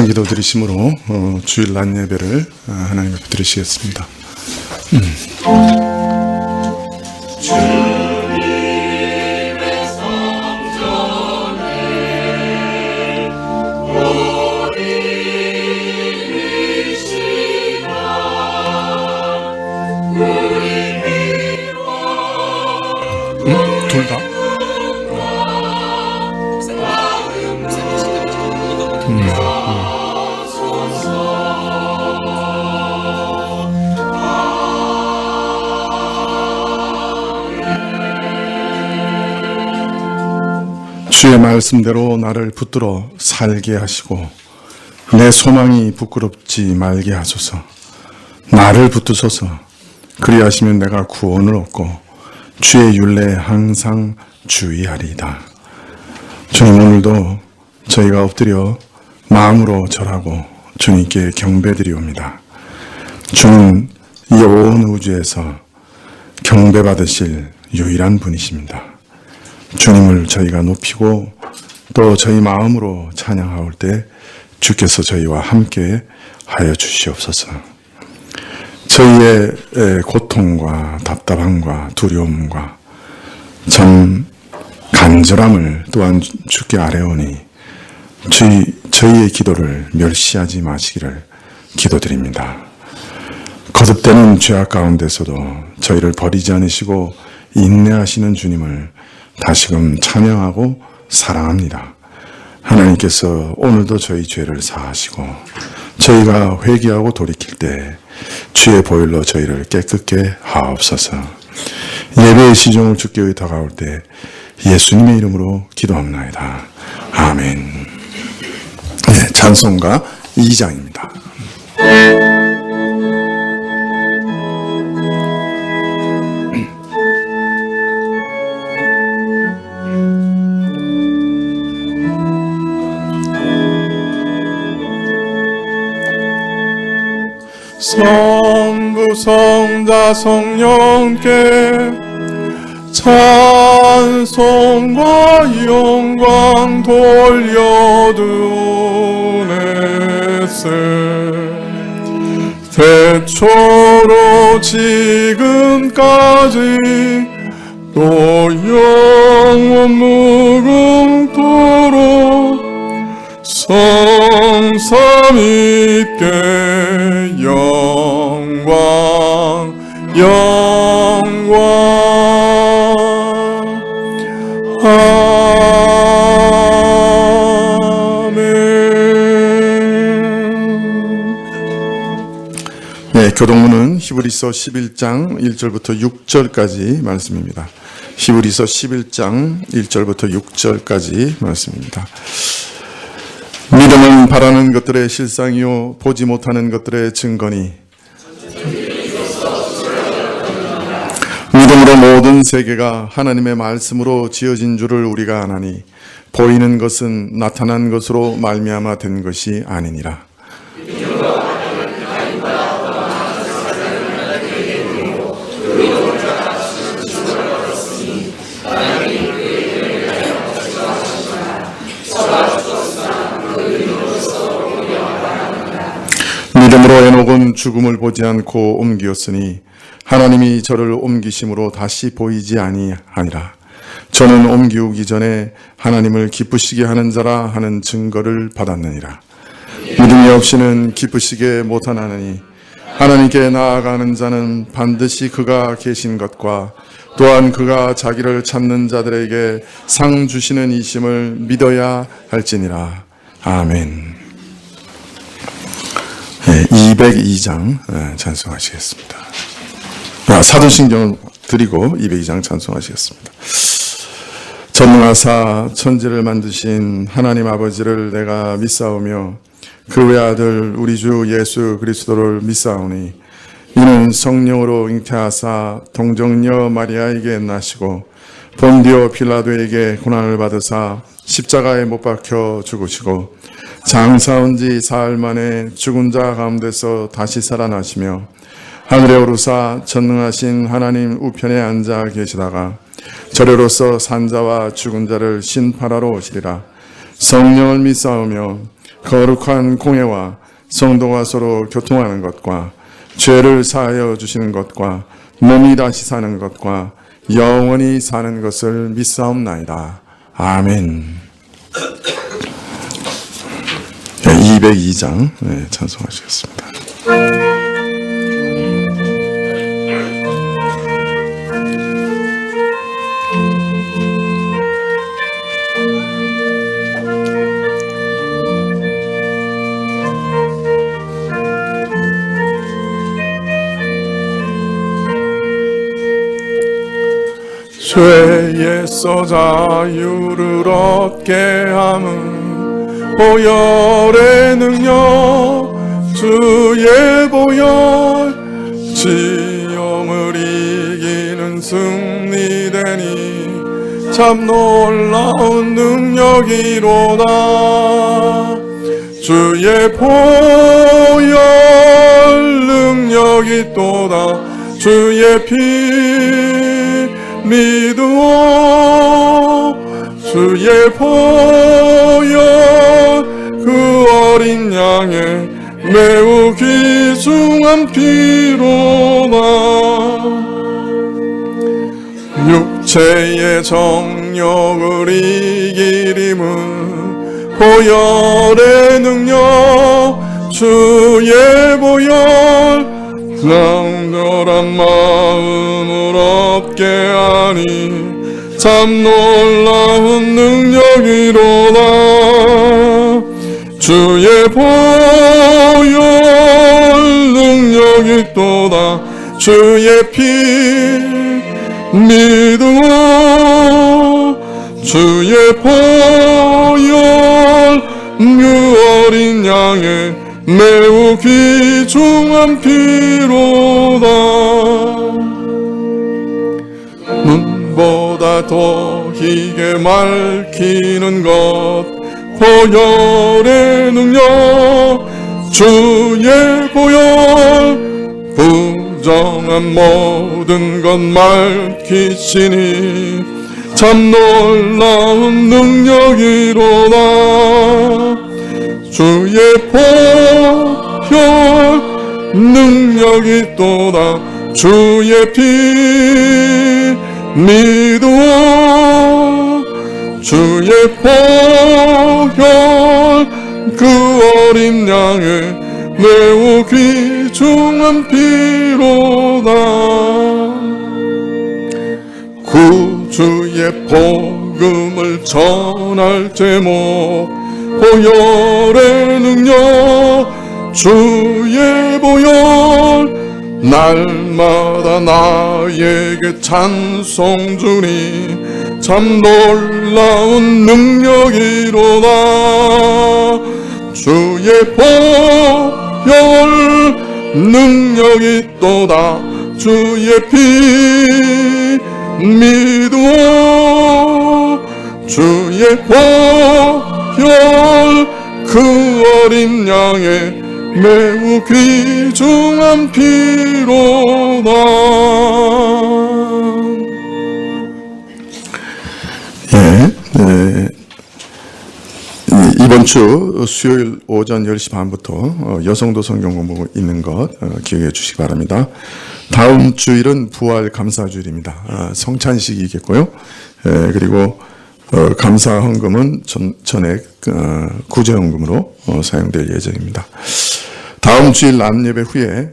기도 드리심으로 주일 낮 예배를 하나님 앞에 드리시겠습니다. 주님의 성전에 우리 이 시간 우리 피와 둘 다? 주의 말씀대로 나를 붙들어 살게 하시고 내 소망이 부끄럽지 말게 하소서. 나를 붙드소서. 그리하시면 내가 구원을 얻고 주의 율례에 항상 주의하리이다. 주님, 오늘도 저희가 엎드려 마음으로 절하고 주님께 경배드리옵니다. 주는 이 온 우주에서 경배받으실 유일한 분이십니다. 주님을 저희가 높이고 또 저희 마음으로 찬양하올 때 주께서 저희와 함께 하여 주시옵소서. 저희의 고통과 답답함과 두려움과 참 간절함을 또한 주께 아뢰오니 저희의 기도를 멸시하지 마시기를 기도드립니다. 거듭되는 죄악 가운데서도 저희를 버리지 않으시고 인내하시는 주님을 다시금 찬양하고 사랑합니다. 하나님께서 오늘도 저희 죄를 사하시고 저희가 회개하고 돌이킬 때 주의 보혈로 저희를 깨끗게 하옵소서. 예배의 시종을 주께 의탁하올 때 예수님의 이름으로 기도합나이다. 아멘. 네, 찬송가 2장입니다. 성부 성자 성령께 찬송과 영광 돌려드리오네세. 태초로 지금까지 또 영원 무궁토록 성삼위께 영광 아멘. 네, 교동문은 히브리서 11장 1절부터 6절까지 말씀입니다. 히브리서 11장 1절부터 6절까지 말씀입니다. 믿음은 바라는 것들의 실상이요 보지 못하는 것들의 증거니 믿음으로 모든 세계가 하나님의 말씀으로 지어진 줄을 우리가 아나니 보이는 것은 나타난 것으로 말미암아 된 것이 아니니라. 믿음으로 에녹은 죽음을 보지 않고 옮기었으니 하나님이 저를 옮기심으로 다시 보이지 아니하니라. 저는 옮기우기 전에 하나님을 기쁘시게 하는 자라 하는 증거를 받았느니라. 믿음이 없이는 기쁘시게 못하나니 하나님께 나아가는 자는 반드시 그가 계신 것과 또한 그가 자기를 찾는 자들에게 상 주시는 이심을 믿어야 할지니라. 아멘. 202장 찬송하시겠습니다. 사도신경을 드리고 202장 찬송하시겠습니다. 전능하사 천지를 만드신 하나님 아버지를 내가 믿사오며 그 외아들 우리 주 예수 그리스도를 믿사오니 이는 성령으로 잉태하사 동정녀 마리아에게 나시고 본디오 빌라도에게 고난을 받으사 십자가에 못 박혀 죽으시고 장사한 지 사흘 만에 죽은 자 가운데서 다시 살아나시며 하늘에 오르사 전능하신 하나님 우편에 앉아 계시다가 저래로서 산자와 죽은 자를 심판하러 오시리라. 성령을 믿사오며 거룩한 공예와 성도가 서로 교통하는 것과 죄를 사하여 주시는 것과 몸이 다시 사는 것과 영원히 사는 것을 믿사옵나이다. 아멘. 202장 찬송하시겠습니다. 죄에서 자유를 얻게 함은 보혈의 능력 주의 보혈 지옥을 이기는 승리되니 참 놀라운 능력이로다. 주의 보혈 능력이 또다. 주의 피 믿으오. 주의 보혈 그 어린 양의 매우 귀중한 피로다. 육체의 정욕을 이기림은 보혈의 능력 주의 보혈 강렬한 마음을 얻게 하니 참 놀라운 능력이로다. 주의 보혈 능력이 또다. 주의 피 믿으오. 주의 보혈 그 어린 양의 매우 귀중한 피로다. 눈보다 더 희게 맑히는 것 보혈의 능력 주의 보혈 부정한 모든 것 맑히시니 참 놀라운 능력이로다. 주의 보혈 능력이 또다. 주의 피 믿으오. 주의 보혈 그 어린 양의 매우 귀중한 피로다. 구주의 복음을 전할 제목 보혈의 능력 주의 보혈 날마다 나에게 찬송 주니 참 놀라운 능력이로다. 주의 보혈 능력이 또다. 주의 피 믿으오. 주의 보혈 그 어린 양의 매우 귀중한 피로다. 이번 주 수요일 오전 10시 반부터 여성도 성경 공부 있는 것 기억해 주시기 바랍니다. 다음 주일은 부활 감사주일입니다. 성찬식이겠고요. 그리고 감사 헌금은 전액 구제헌금으로 사용될 예정입니다. 다음 주일 낮 예배 후에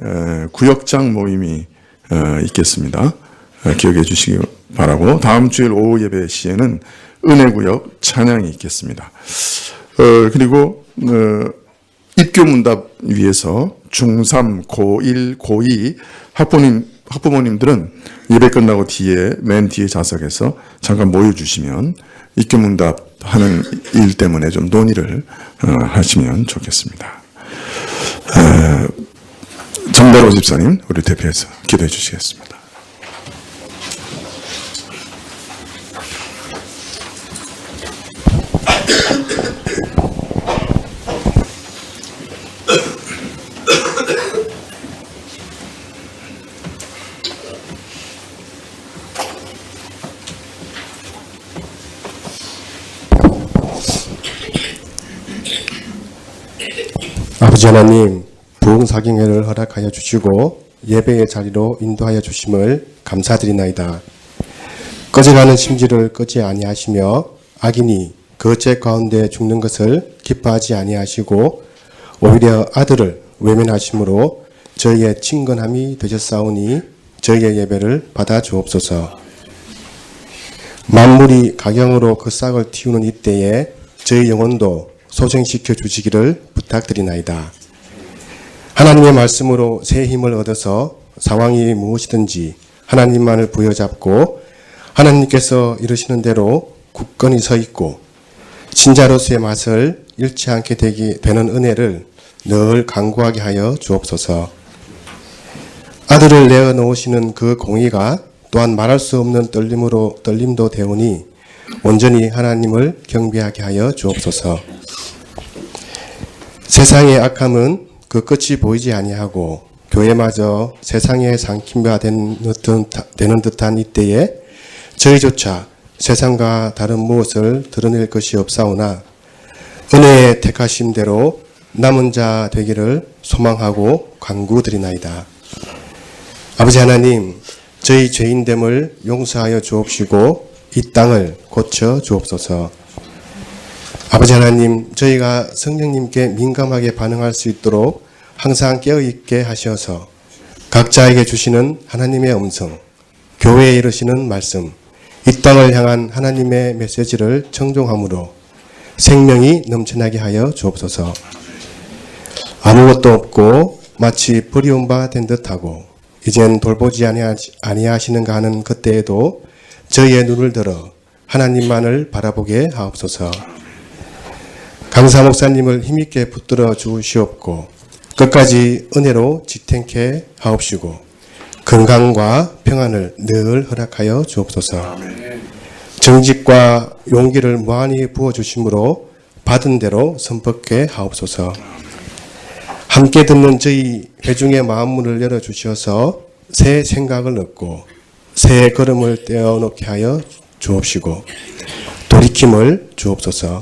구역장 모임이 있겠습니다. 기억해 주시기 바라고, 다음 주일 오후 예배 시에는 은혜구역 찬양이 있겠습니다. 그리고 입교 문답 위해서 중3, 고1, 고2 학부모님들은 예배 끝나고 맨 뒤에 좌석에서 잠깐 모여주시면 입교 문답 하는 일 때문에 좀 논의를 하시면 좋겠습니다. 정다로 집사님, 우리 대표해서 기도해 주시겠습니다. 아버지 하나님, 부흥사경회를 허락하여 주시고 예배의 자리로 인도하여 주심을 감사드리나이다. 꺼져가는 심지를 끄지 아니하시며 악인이 그 죄 가운데 죽는 것을 기뻐하지 아니하시고 오히려 아들을 외면하심으로 저희의 친근함이 되셨사오니 저희의 예배를 받아 주옵소서. 만물이 가경으로 그 싹을 틔우는 이때에 저희 영혼도 소생시켜 주시기를 부탁드리나이다. 하나님의 말씀으로 새 힘을 얻어서 상황이 무엇이든지 하나님만을 부여잡고 하나님께서 이르시는 대로 굳건히 서 있고 신자로서의 맛을 잃지 않게 되는 은혜를 늘 간구하게 하여 주옵소서. 아들을 내어 놓으시는 그 공의가 또한 말할 수 없는 떨림도 되오니 온전히 하나님을 경배하게 하여 주옵소서. 세상의 악함은 그 끝이 보이지 아니하고 교회마저 세상에 삼킴바 되는 듯한 이때에 저희조차 세상과 다른 무엇을 드러낼 것이 없사오나 은혜의 택하심대로 남은 자 되기를 소망하고 간구드리나이다. 아버지 하나님, 저희 죄인됨을 용서하여 주옵시고 이 땅을 고쳐 주옵소서. 아버지 하나님, 저희가 성령님께 민감하게 반응할 수 있도록 항상 깨어있게 하셔서 각자에게 주시는 하나님의 음성, 교회에 이르시는 말씀, 이 땅을 향한 하나님의 메시지를 청종함으로 생명이 넘쳐나게 하여 주옵소서. 아무것도 없고 마치 버리운 바 된 듯하고 이젠 돌보지 아니하시는가 하는 그때에도 저희의 눈을 들어 하나님만을 바라보게 하옵소서. 강사 목사님을 힘있게 붙들어 주시옵고 끝까지 은혜로 지탱케 하옵시고 건강과 평안을 늘 허락하여 주옵소서. 정직과 용기를 무한히 부어주심으로 받은 대로 선포케 하옵소서. 함께 듣는 저희 회중의 마음문을 열어주셔서 새 생각을 얻고 새 걸음을 떼어놓게 하여 주옵시고 돌이킴을 주옵소서.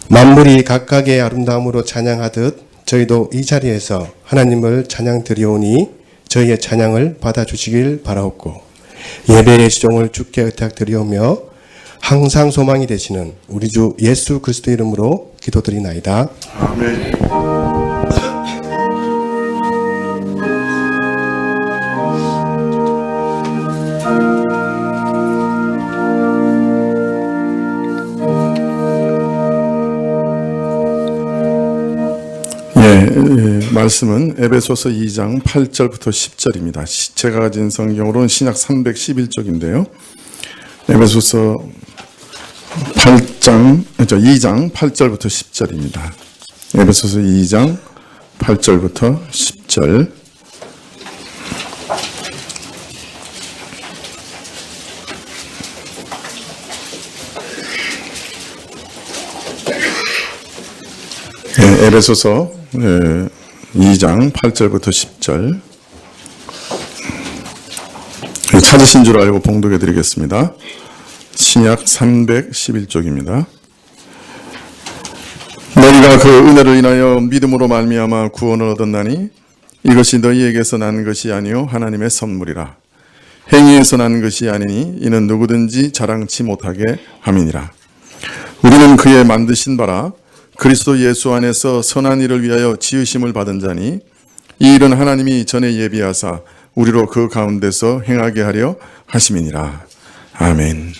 만물이 각각의 아름다움으로 찬양하듯 저희도 이 자리에서 하나님을 찬양 드리오니 저희의 찬양을 받아주시길 바라옵고 예배의 시종을 주께 의탁드리오며 항상 소망이 되시는 우리 주 예수 그리스도 이름으로 기도드리나이다. 아멘. 말씀은 에베소서 2장 8절부터 10절입니다. 제가 가진 성경으로는 신약 311쪽인데요. 에베소서 2장 8절부터 10절입니다. 에베소서 2장 8절부터 10절. 에베소서 2장 8절부터 10절. 찾으신 줄 알고 봉독해 드리겠습니다. 신약 311쪽입니다. 너희가 그 은혜를 인하여 믿음으로 말미암아 구원을 얻었나니 이것이 너희에게서 난 것이 아니요 하나님의 선물이라. 행위에서 난 것이 아니니 이는 누구든지 자랑치 못하게 함이니라. 우리는 그의 만드신 바라 그리스도 예수 안에서 선한 일을 위하여 지으심을 받은 자니 이 일은 하나님이 전에 예비하사 우리로 그 가운데서 행하게 하려 하심이니라. 아멘.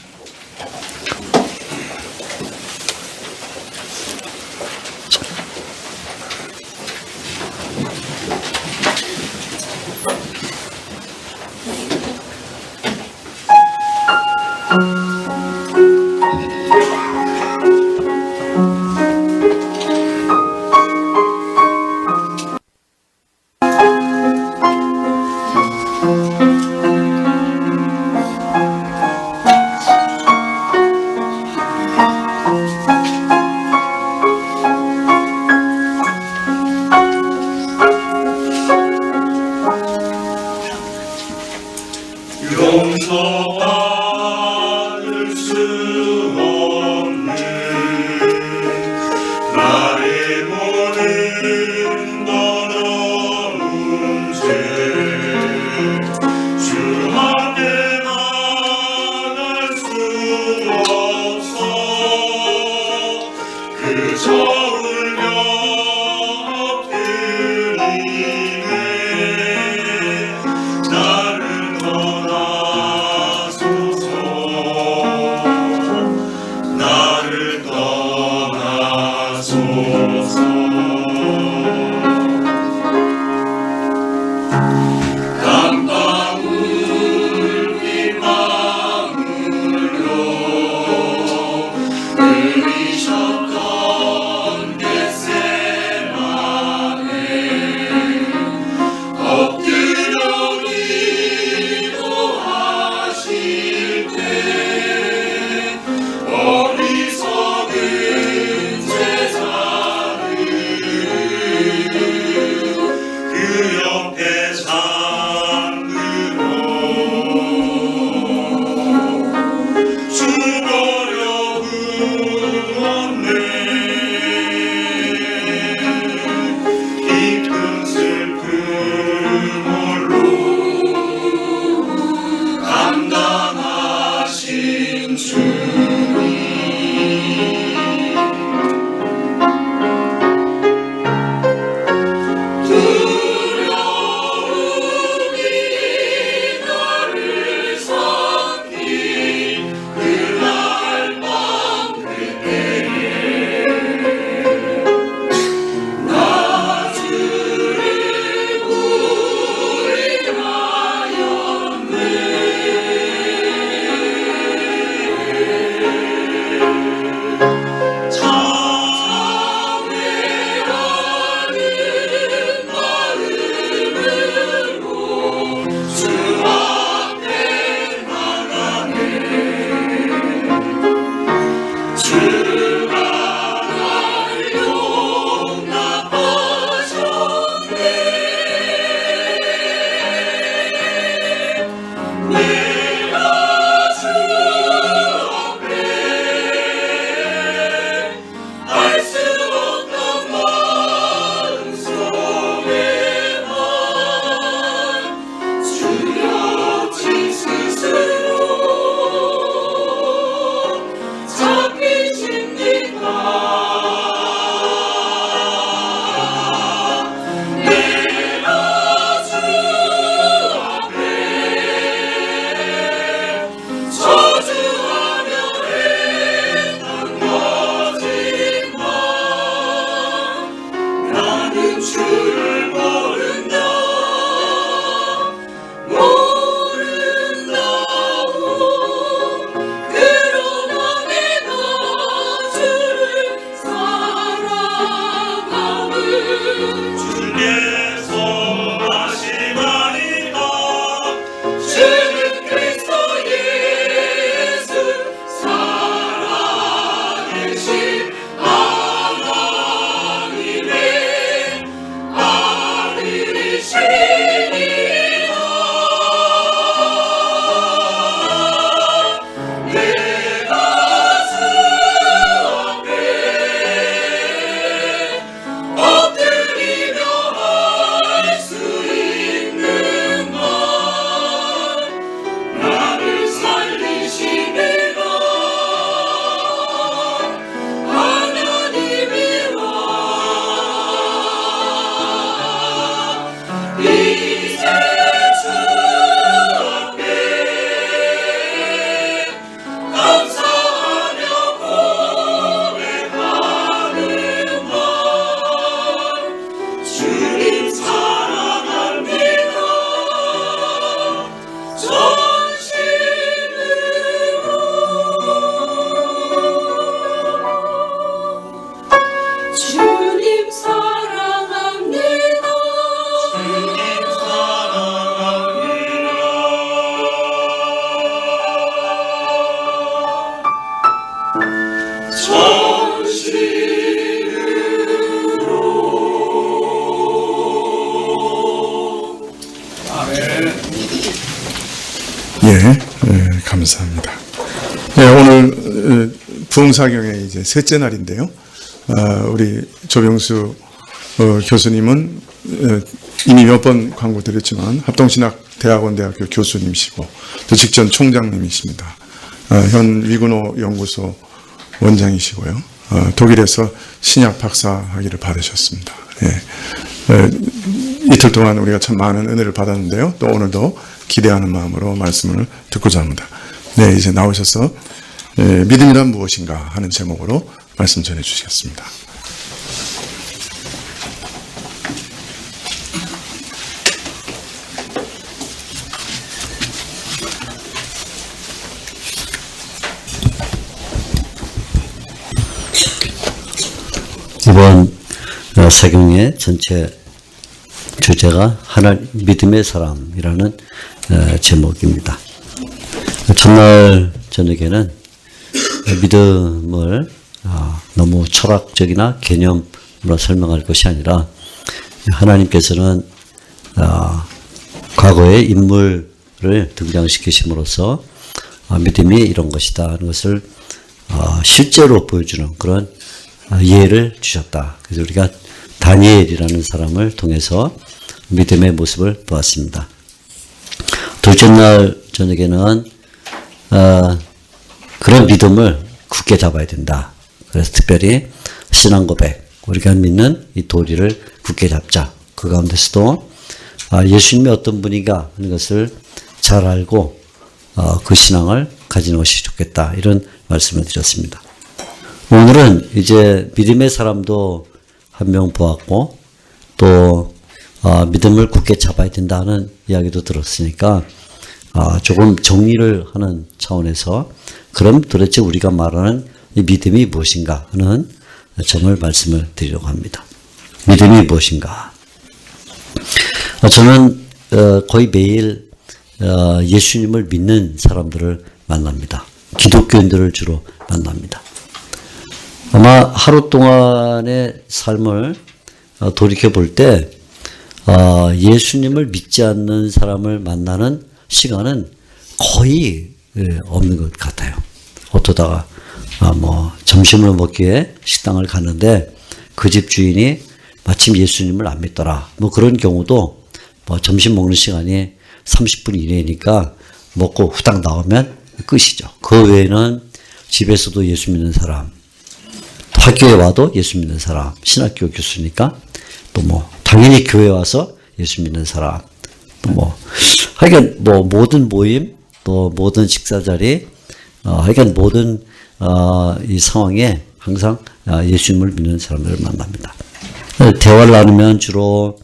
강방울 빗방울로 흐리셨던 겟세마네 엎드려 기도하실 때 어리석은 제자들 그 옆에 잠들어 죽으려 부었네 깊은 슬픔으로 감당하신 주님 두려움이 나를 삼킨 그날 밤 그때에 나 주를 부인하였네 참회하는 마음으로 주 앞에 나가네 주가 날 용납하셨네 내가 주 앞에 알 수 없던 마음속에만 주여 진 스스로 잡히십니까 내가 주 앞에 저주하며 했던 거짓말 나는 주를 모른다 모른다고 그러나 내가 주를 사랑함은 주께서 하시나이다 주는 그리스도 예수 살아계신 하나님의 아들이시니라 내가 주 앞에 엎드리며 할 수 있는 말 나를 살리시니라 하나님이라 이제 주 앞에 감사하며 고백하는 말 주님 사랑합니다 전심으로 주님 사랑합니다 주님 감사합니다. 오늘 부흥사경의 이제 셋째 날인데요. 우리 조병수 교수님은 이미 몇 번 광고 드렸지만 합동신학대학원대학교 교수님이시고 또 직전 총장님이십니다. 현 위근호 연구소 원장이시고요. 독일에서 신약 박사 학위를 받으셨습니다. 이틀 동안 우리가 참 많은 은혜를 받았는데요. 또 오늘도 기대하는 마음으로 말씀을 듣고자 합니다. 네, 이제 나오셔서 믿음이란 무엇인가 하는 제목으로 말씀 전해 주시겠습니다. 이번 사경의 전체 주제가 믿음의 사람이라는 제목입니다. 첫날 저녁에는 믿음을 너무 철학적이나 개념으로 설명할 것이 아니라 하나님께서는 과거의 인물을 등장시키심으로써 믿음이 이런 것이다 하는 것을 실제로 보여주는 그런 예를 주셨다. 그래서 우리가 다니엘이라는 사람을 통해서 믿음의 모습을 보았습니다. 둘째 날 저녁에는 그런 믿음을 굳게 잡아야 된다. 그래서 특별히 신앙 고백, 우리가 믿는 이 도리를 굳게 잡자. 그 가운데서도 예수님이 어떤 분인가 하는 것을 잘 알고 그 신앙을 가지는 것이 좋겠다. 이런 말씀을 드렸습니다. 오늘은 이제 믿음의 사람도 한 명 보았고 또 믿음을 굳게 잡아야 된다는 이야기도 들었으니까 조금 정리를 하는 차원에서 그럼 도대체 우리가 말하는 이 믿음이 무엇인가 하는 점을 말씀을 드리려고 합니다. 믿음이 무엇인가? 저는 거의 매일 예수님을 믿는 사람들을 만납니다. 기독교인들을 주로 만납니다. 아마 하루 동안의 삶을 돌이켜 볼 때 예수님을 믿지 않는 사람을 만나는 시간은 거의 없는 것 같아요. 어떠다가 점심을 먹기 위해 식당을 갔는데 그 집 주인이 마침 예수님을 안 믿더라. 그런 경우도 점심 먹는 시간이 30분 이내니까 먹고 후딱 나오면 끝이죠. 그 외에는 집에서도 예수 믿는 사람, 학교에 와도 예수 믿는 사람, 신학교 교수니까 또 당연히 교회 와서 예수 믿는 사람, 또 하여간 모든 모임, 또 모든 식사 자리, 하여간 모든 이 상황에 항상 예수님을 믿는 사람들을 만납니다. 대화를 나누면 주로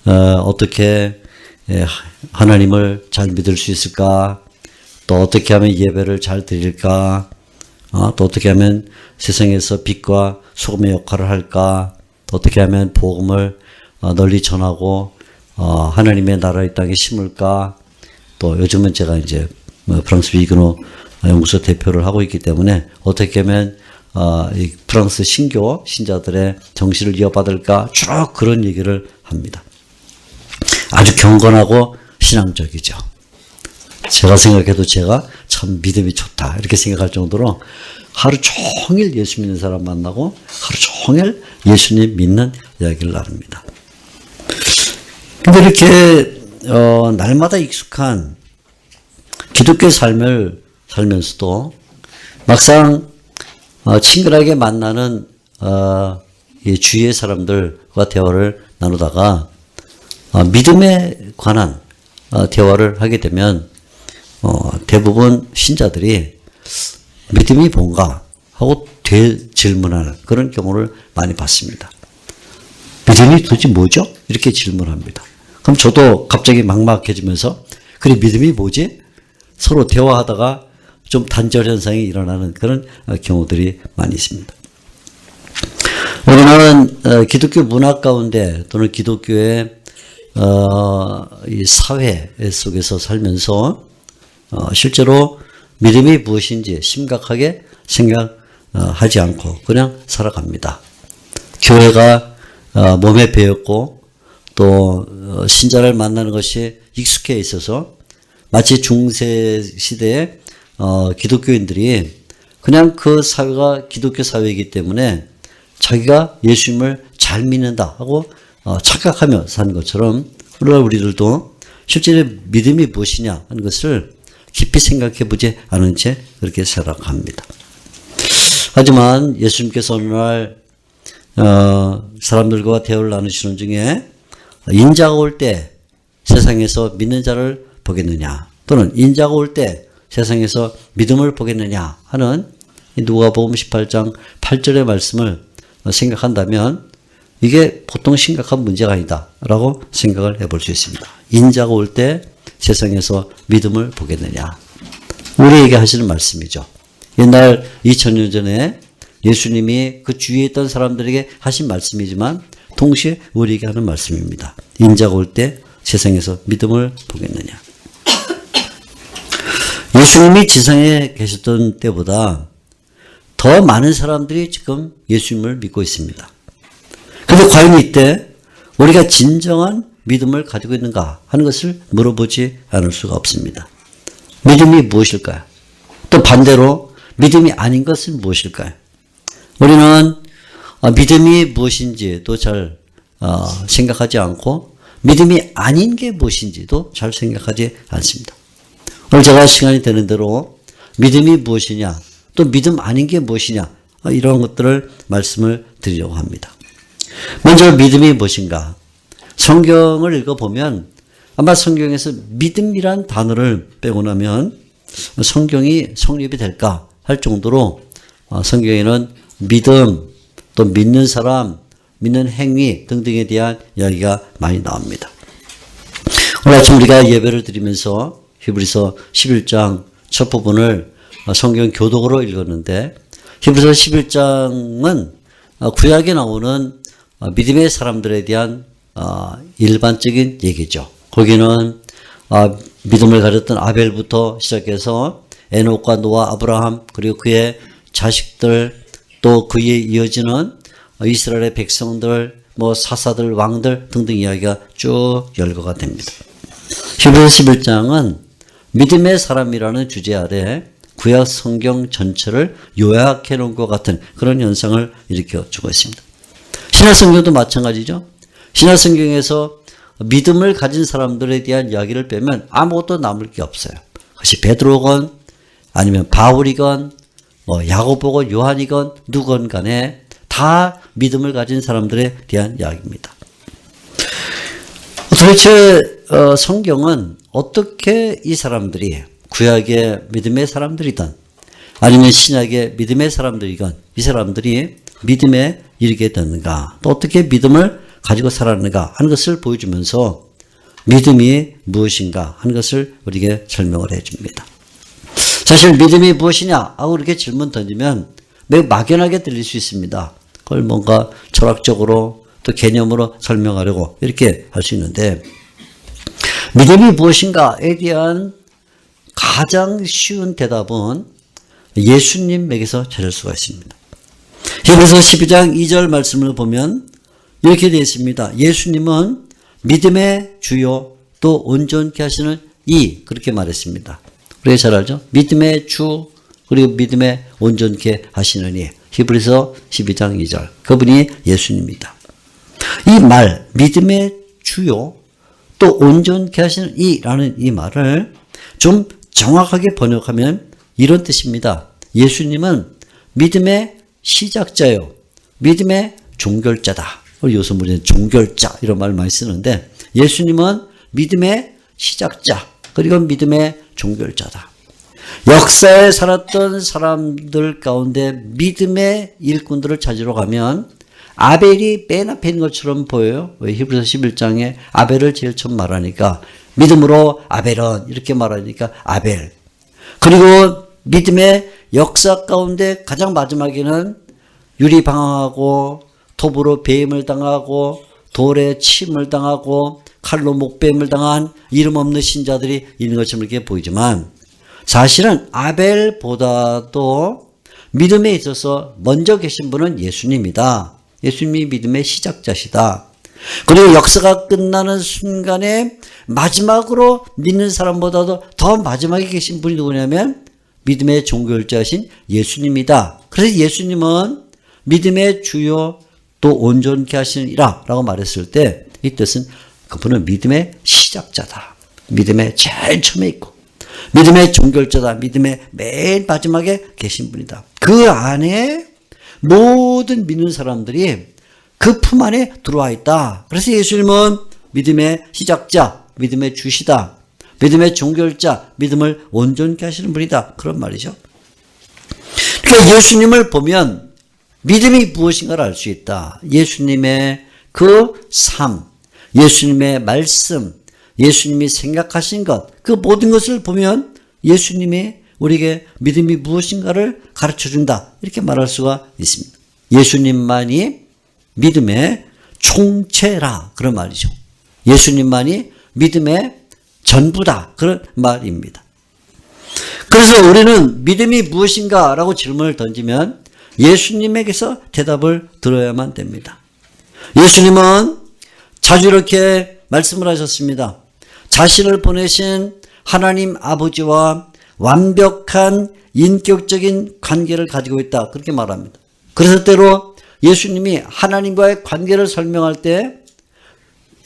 어떻게 하나님을 잘 믿을 수 있을까? 또 어떻게 하면 예배를 잘 드릴까? 또 어떻게 하면 세상에서 빛과 소금의 역할을 할까? 또 어떻게 하면 복음을 널리 전하고 하나님의 나라의 땅에 심을까? 또 요즘은 제가 이제 프랑스 비그노 연구소 대표를 하고 있기 때문에 어떻게 하면 이 프랑스 신교 신자들의 정신을 이어받을까? 쭉 그런 얘기를 합니다. 아주 경건하고 신앙적이죠. 제가 생각해도 제가 참 믿음이 좋다 이렇게 생각할 정도로 하루 종일 예수 믿는 사람 만나고 하루 종일 예수님 믿는 이야기를 나눕니다. 근데 이렇게 날마다 익숙한 기독교 삶을 살면서도 막상 친근하게 만나는 이 주위의 사람들과 대화를 나누다가 믿음에 관한 대화를 하게 되면 대부분 신자들이 믿음이 뭔가 하고 되질문하는 그런 경우를 많이 봤습니다. 믿음이 도대체 뭐죠? 이렇게 질문합니다. 그럼 저도 갑자기 막막해지면서 그래 믿음이 뭐지? 서로 대화하다가 좀 단절 현상이 일어나는 그런 경우들이 많이 있습니다. 우리는 기독교 문화 가운데 또는 기독교의 이 사회 속에서 살면서 실제로 믿음이 무엇인지 심각하게 생각하지 않고 그냥 살아갑니다. 교회가 몸에 배었고 또 신자를 만나는 것이 익숙해 있어서 마치 중세 시대에 기독교인들이 그냥 그 사회가 기독교 사회이기 때문에 자기가 예수님을 잘 믿는다 하고 착각하며 사는 것처럼 우리들도 실제로 믿음이 무엇이냐 하는 것을 깊이 생각해 보지 않은 채 그렇게 생각합니다. 하지만 예수님께서 어느 날 사람들과 대화를 나누시는 중에 인자가 올 때 세상에서 믿는 자를 보겠느냐 또는 인자가 올 때 세상에서 믿음을 보겠느냐 하는 누가복음 18장 8절의 말씀을 생각한다면 이게 보통 심각한 문제가 아니다 라고 생각을 해볼 수 있습니다. 인자가 올 때 세상에서 믿음을 보겠느냐. 우리에게 하시는 말씀이죠. 옛날 2000년 전에 예수님이 그 주위에 있던 사람들에게 하신 말씀이지만 동시에 우리에게 하는 말씀입니다. 인자가 올 때 세상에서 믿음을 보겠느냐. 예수님이 지상에 계셨던 때보다 더 많은 사람들이 지금 예수님을 믿고 있습니다. 그런데 과연 이때 우리가 진정한 믿음을 가지고 있는가 하는 것을 물어보지 않을 수가 없습니다. 믿음이 무엇일까요? 또 반대로 믿음이 아닌 것은 무엇일까요? 우리는 믿음이 무엇인지도 잘 생각하지 않고 믿음이 아닌 게 무엇인지도 잘 생각하지 않습니다. 오늘 제가 시간이 되는 대로 믿음이 무엇이냐 또 믿음 아닌 게 무엇이냐 이런 것들을 말씀을 드리려고 합니다. 먼저 믿음이 무엇인가? 성경을 읽어보면 아마 성경에서 믿음이란 단어를 빼고 나면 성경이 성립이 될까 할 정도로 성경에는 믿음, 또 믿는 사람, 믿는 행위 등등에 대한 이야기가 많이 나옵니다. 오늘 아침 우리가 예배를 드리면서 히브리서 11장 첫 부분을 성경 교독으로 읽었는데 히브리서 11장은 구약에 나오는 믿음의 사람들에 대한 일반적인 얘기죠. 거기는 믿음을 가졌던 아벨부터 시작해서 에녹과 노아, 아브라함 그리고 그의 자식들 또 그에 이어지는 이스라엘의 백성들 사사들, 왕들 등등 이야기가 쭉 열거가 됩니다. 히브리서 11장은 믿음의 사람이라는 주제 아래 구약 성경 전체를 요약해 놓은 것 같은 그런 현상을 일으켜주고 있습니다. 신약성경도 마찬가지죠. 신약성경에서 믿음을 가진 사람들에 대한 이야기를 빼면 아무것도 남을 게 없어요. 그것이 베드로건 아니면 바울이건 야고보건 요한이건 누건 간에 다 믿음을 가진 사람들에 대한 이야기입니다. 도대체 성경은 어떻게 이 사람들이 구약의 믿음의 사람들이든 아니면 신약의 믿음의 사람들이건 이 사람들이 믿음에 이르게 되는가 또 어떻게 믿음을 가지고 살았는가 하는 것을 보여주면서 믿음이 무엇인가 하는 것을 우리에게 설명을 해줍니다. 사실 믿음이 무엇이냐 하고 이렇게 질문 던지면 매우 막연하게 들릴 수 있습니다. 그걸 뭔가 철학적으로 또 개념으로 설명하려고 이렇게 할 수 있는데 믿음이 무엇인가에 대한 가장 쉬운 대답은 예수님에게서 찾을 수가 있습니다. 히브리서 12장 2절 말씀을 보면 이렇게 되어 있습니다. 예수님은 믿음의 주요 또 온전케 하시는 이 그렇게 말했습니다. 우리가 잘 알죠? 믿음의 주 그리고 믿음의 온전케 하시는 이 히브리서 12장 2절 그분이 예수님입니다. 이 말 믿음의 주요 또 온전케 하시는 이라는 이 말을 좀 정확하게 번역하면 이런 뜻입니다. 예수님은 믿음의 시작자요 믿음의 종결자다. 요새 우리는 종결자 이런 말 많이 쓰는데 예수님은 믿음의 시작자 그리고 믿음의 종결자다. 역사에 살았던 사람들 가운데 믿음의 일꾼들을 찾으러 가면 아벨이 맨 앞에 있는 것처럼 보여요. 왜 히브리서 11장에 아벨을 제일 처음 말하니까 믿음으로 아벨은 이렇게 말하니까 아벨. 그리고 믿음의 역사 가운데 가장 마지막에는 유리방황하고 톱으로 배임을 당하고 돌에 침을 당하고 칼로 목배임을 당한 이름 없는 신자들이 있는 것처럼 이렇게 보이지만 사실은 아벨보다도 믿음에 있어서 먼저 계신 분은 예수님이다. 예수님이 믿음의 시작자시다. 그리고 역사가 끝나는 순간에 마지막으로 믿는 사람보다도 더 마지막에 계신 분이 누구냐면 믿음의 종결자신 예수님이다. 그래서 예수님은 믿음의 주요 또 온전케 하시니라 라고 말했을 때 이 뜻은 그분은 믿음의 시작자다. 믿음의 제일 처음에 있고 믿음의 종결자다. 믿음의 맨 마지막에 계신 분이다. 그 안에 모든 믿는 사람들이 그 품 안에 들어와 있다. 그래서 예수님은 믿음의 시작자, 믿음의 주시다. 믿음의 종결자, 믿음을 온전케 하시는 분이다. 그런 말이죠. 그러니까 예수님을 보면 믿음이 무엇인가를 알 수 있다. 예수님의 그 삶, 예수님의 말씀, 예수님이 생각하신 것, 그 모든 것을 보면 예수님의 우리에게 믿음이 무엇인가를 가르쳐준다. 이렇게 말할 수가 있습니다. 예수님만이 믿음의 총체라. 그런 말이죠. 예수님만이 믿음의 전부다. 그런 말입니다. 그래서 우리는 믿음이 무엇인가 라고 질문을 던지면 예수님에게서 대답을 들어야만 됩니다. 예수님은 자주 이렇게 말씀을 하셨습니다. 자신을 보내신 하나님 아버지와 완벽한 인격적인 관계를 가지고 있다. 그렇게 말합니다. 그래서 때로 예수님이 하나님과의 관계를 설명할 때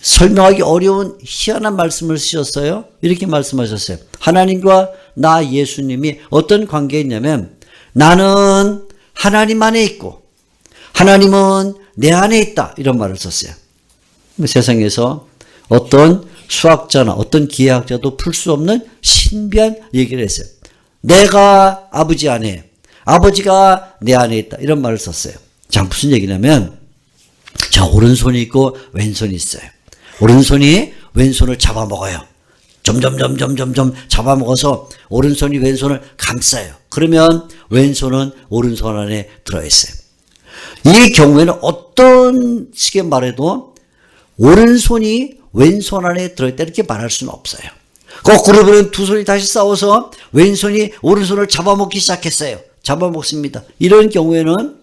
설명하기 어려운 희한한 말씀을 쓰셨어요. 이렇게 말씀하셨어요. 하나님과 나 예수님이 어떤 관계에 있냐면 나는 하나님 안에 있고 하나님은 내 안에 있다. 이런 말을 썼어요. 세상에서 어떤 수학자나 어떤 기하학자도 풀 수 없는 신비한 얘기를 했어요. 내가 아버지 안에, 아버지가 내 안에 있다. 이런 말을 썼어요. 자, 무슨 얘기냐면 자, 오른손이 있고 왼손이 있어요. 오른손이 왼손을 잡아먹어요. 점점 잡아먹어서 오른손이 왼손을 감싸요. 그러면 왼손은 오른손 안에 들어있어요. 이 경우에는 어떤 식의 말해도 오른손이 왼손 안에 들어있다 이렇게 말할 수는 없어요. 거꾸로 보면 두 손이 다시 싸워서 왼손이 오른손을 잡아먹기 시작했어요. 잡아먹습니다. 이런 경우에는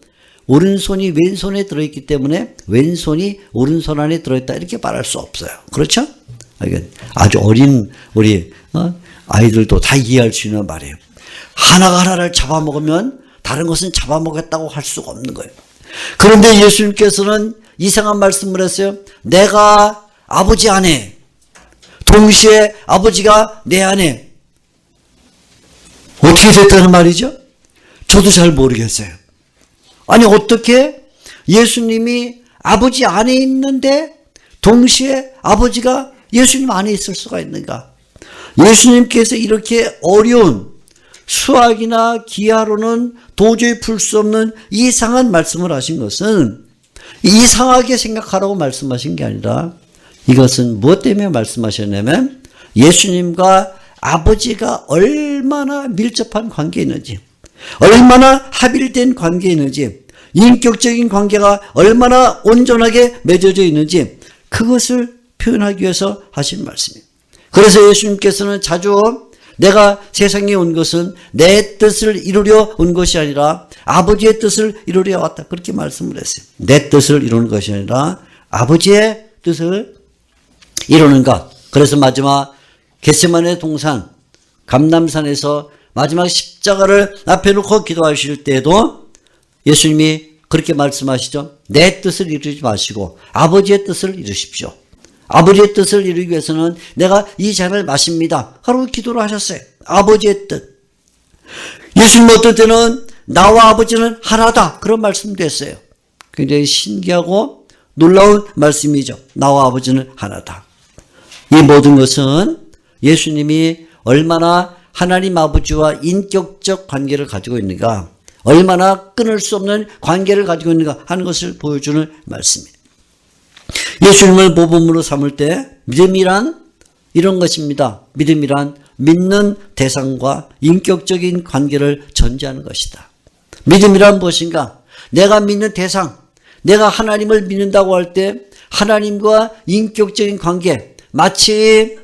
오른손이 왼손에 들어있기 때문에 왼손이 오른손 안에 들어있다 이렇게 말할 수 없어요. 그렇죠? 아주 어린 우리 아이들도 다 이해할 수 있는 말이에요. 하나가 하나를 잡아먹으면 다른 것은 잡아먹었다고 할 수가 없는 거예요. 그런데 예수님께서는 이상한 말씀을 했어요. 내가 아버지 안에, 동시에 아버지가 내 안에. 어떻게 됐다는 말이죠? 저도 잘 모르겠어요. 아니 어떻게 예수님이 아버지 안에 있는데 동시에 아버지가 예수님 안에 있을 수가 있는가? 예수님께서 이렇게 어려운 수학이나 기하로는 도저히 풀 수 없는 이상한 말씀을 하신 것은 이상하게 생각하라고 말씀하신 게 아니라 이것은 무엇 때문에 말씀하셨냐면 예수님과 아버지가 얼마나 밀접한 관계에 있는지, 얼마나 합일된 관계에 있는지, 인격적인 관계가 얼마나 온전하게 맺어져 있는지 그것을 표현하기 위해서 하신 말씀이에요. 그래서 예수님께서는 자주 내가 세상에 온 것은 내 뜻을 이루려 온 것이 아니라 아버지의 뜻을 이루려 왔다. 그렇게 말씀을 했어요. 내 뜻을 이루는 것이 아니라 아버지의 뜻을 이루는 것. 그래서 마지막 겟세마네 동산 감람산에서 마지막 십자가를 앞에 놓고 기도하실 때에도 예수님이 그렇게 말씀하시죠. 내 뜻을 이루지 마시고 아버지의 뜻을 이루십시오. 아버지의 뜻을 이루기 위해서는 내가 이 잔을 마십니다. 하고 기도를 하셨어요. 아버지의 뜻. 예수님 어떤 때는 나와 아버지는 하나다. 그런 말씀도 했어요. 굉장히 신기하고 놀라운 말씀이죠. 나와 아버지는 하나다. 이 모든 것은 예수님이 얼마나 하나님 아버지와 인격적 관계를 가지고 있는가, 얼마나 끊을 수 없는 관계를 가지고 있는가 하는 것을 보여주는 말씀입니다. 예수님을 모범으로 삼을 때 믿음이란 이런 것입니다. 믿음이란 믿는 대상과 인격적인 관계를 전제하는 것이다. 믿음이란 무엇인가? 내가 믿는 대상, 내가 하나님을 믿는다고 할 때 하나님과 인격적인 관계, 마치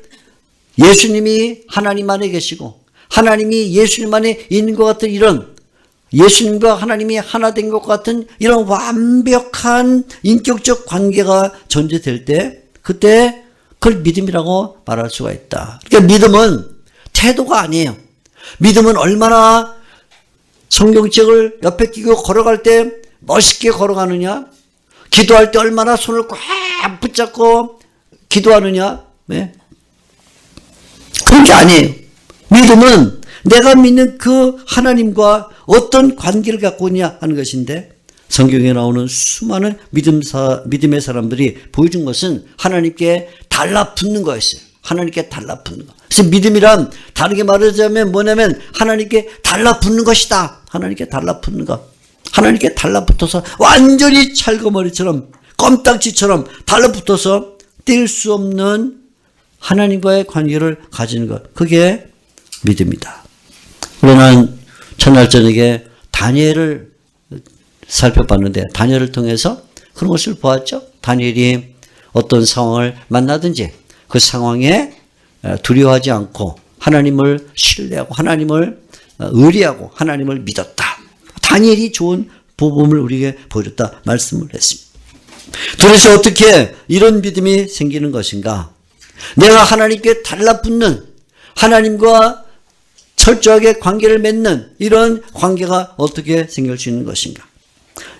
예수님이 하나님 안에 계시고 하나님이 예수님 안에 있는 것 같은 이런 예수님과 하나님이 하나 된 것 같은 이런 완벽한 인격적 관계가 전제될 때 그때 그걸 믿음이라고 말할 수가 있다. 그러니까 믿음은 태도가 아니에요. 믿음은 얼마나 성경책을 옆에 끼고 걸어갈 때 멋있게 걸어가느냐, 기도할 때 얼마나 손을 꽉 붙잡고 기도하느냐, 네? 그런 게 아니에요. 믿음은 내가 믿는 그 하나님과 어떤 관계를 갖고 있냐 하는 것인데 성경에 나오는 수많은 믿음의 사람들이 보여준 것은 하나님께 달라붙는 거였어요. 하나님께 달라붙는 거. 그래서 믿음이란 다르게 말하자면 뭐냐면 하나님께 달라붙는 것이다. 하나님께 달라붙는 것. 하나님께 달라붙어서 완전히 찰거머리처럼 껌딱지처럼 달라붙어서 뗄 수 없는 하나님과의 관계를 가지는 것. 그게 믿음이다. 그러나 첫날 저녁에 다니엘을 살펴봤는데 다니엘을 통해서 그런 것을 보았죠. 다니엘이 어떤 상황을 만나든지 그 상황에 두려워하지 않고 하나님을 신뢰하고 하나님을 의리하고 하나님을 믿었다. 다니엘이 좋은 모범을 우리에게 보여줬다 말씀을 했습니다. 그래서 어떻게 이런 믿음이 생기는 것인가? 내가 하나님께 달라붙는 하나님과 철저하게 관계를 맺는 이런 관계가 어떻게 생길 수 있는 것인가?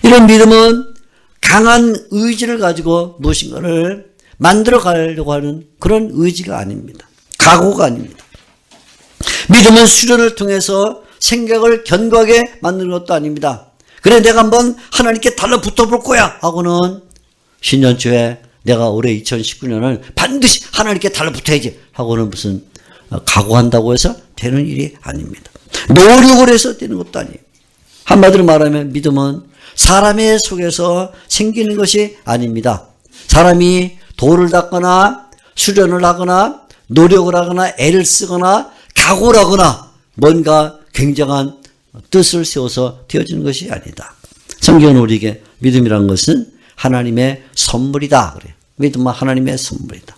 이런 믿음은 강한 의지를 가지고 무엇인가를 만들어 가려고 하는 그런 의지가 아닙니다. 각오가 아닙니다. 믿음은 수련을 통해서 생각을 견고하게 만드는 것도 아닙니다. 그래 내가 한번 하나님께 달라붙어 볼 거야 하고는 신년초에 내가 올해 2019년을 반드시 하나님께 달라붙어야지 하고는 무슨 각오한다고 해서 되는 일이 아닙니다. 노력을 해서 되는 것도 아니에요. 한마디로 말하면 믿음은 사람의 속에서 생기는 것이 아닙니다. 사람이 돌을 닦거나 수련을 하거나 노력을 하거나 애를 쓰거나 각오를 하거나 뭔가 굉장한 뜻을 세워서 되어지는 것이 아니다. 성경은 우리에게 믿음이라는 것은 하나님의 선물이다 그래요. 믿음은 하나님의 선물이다.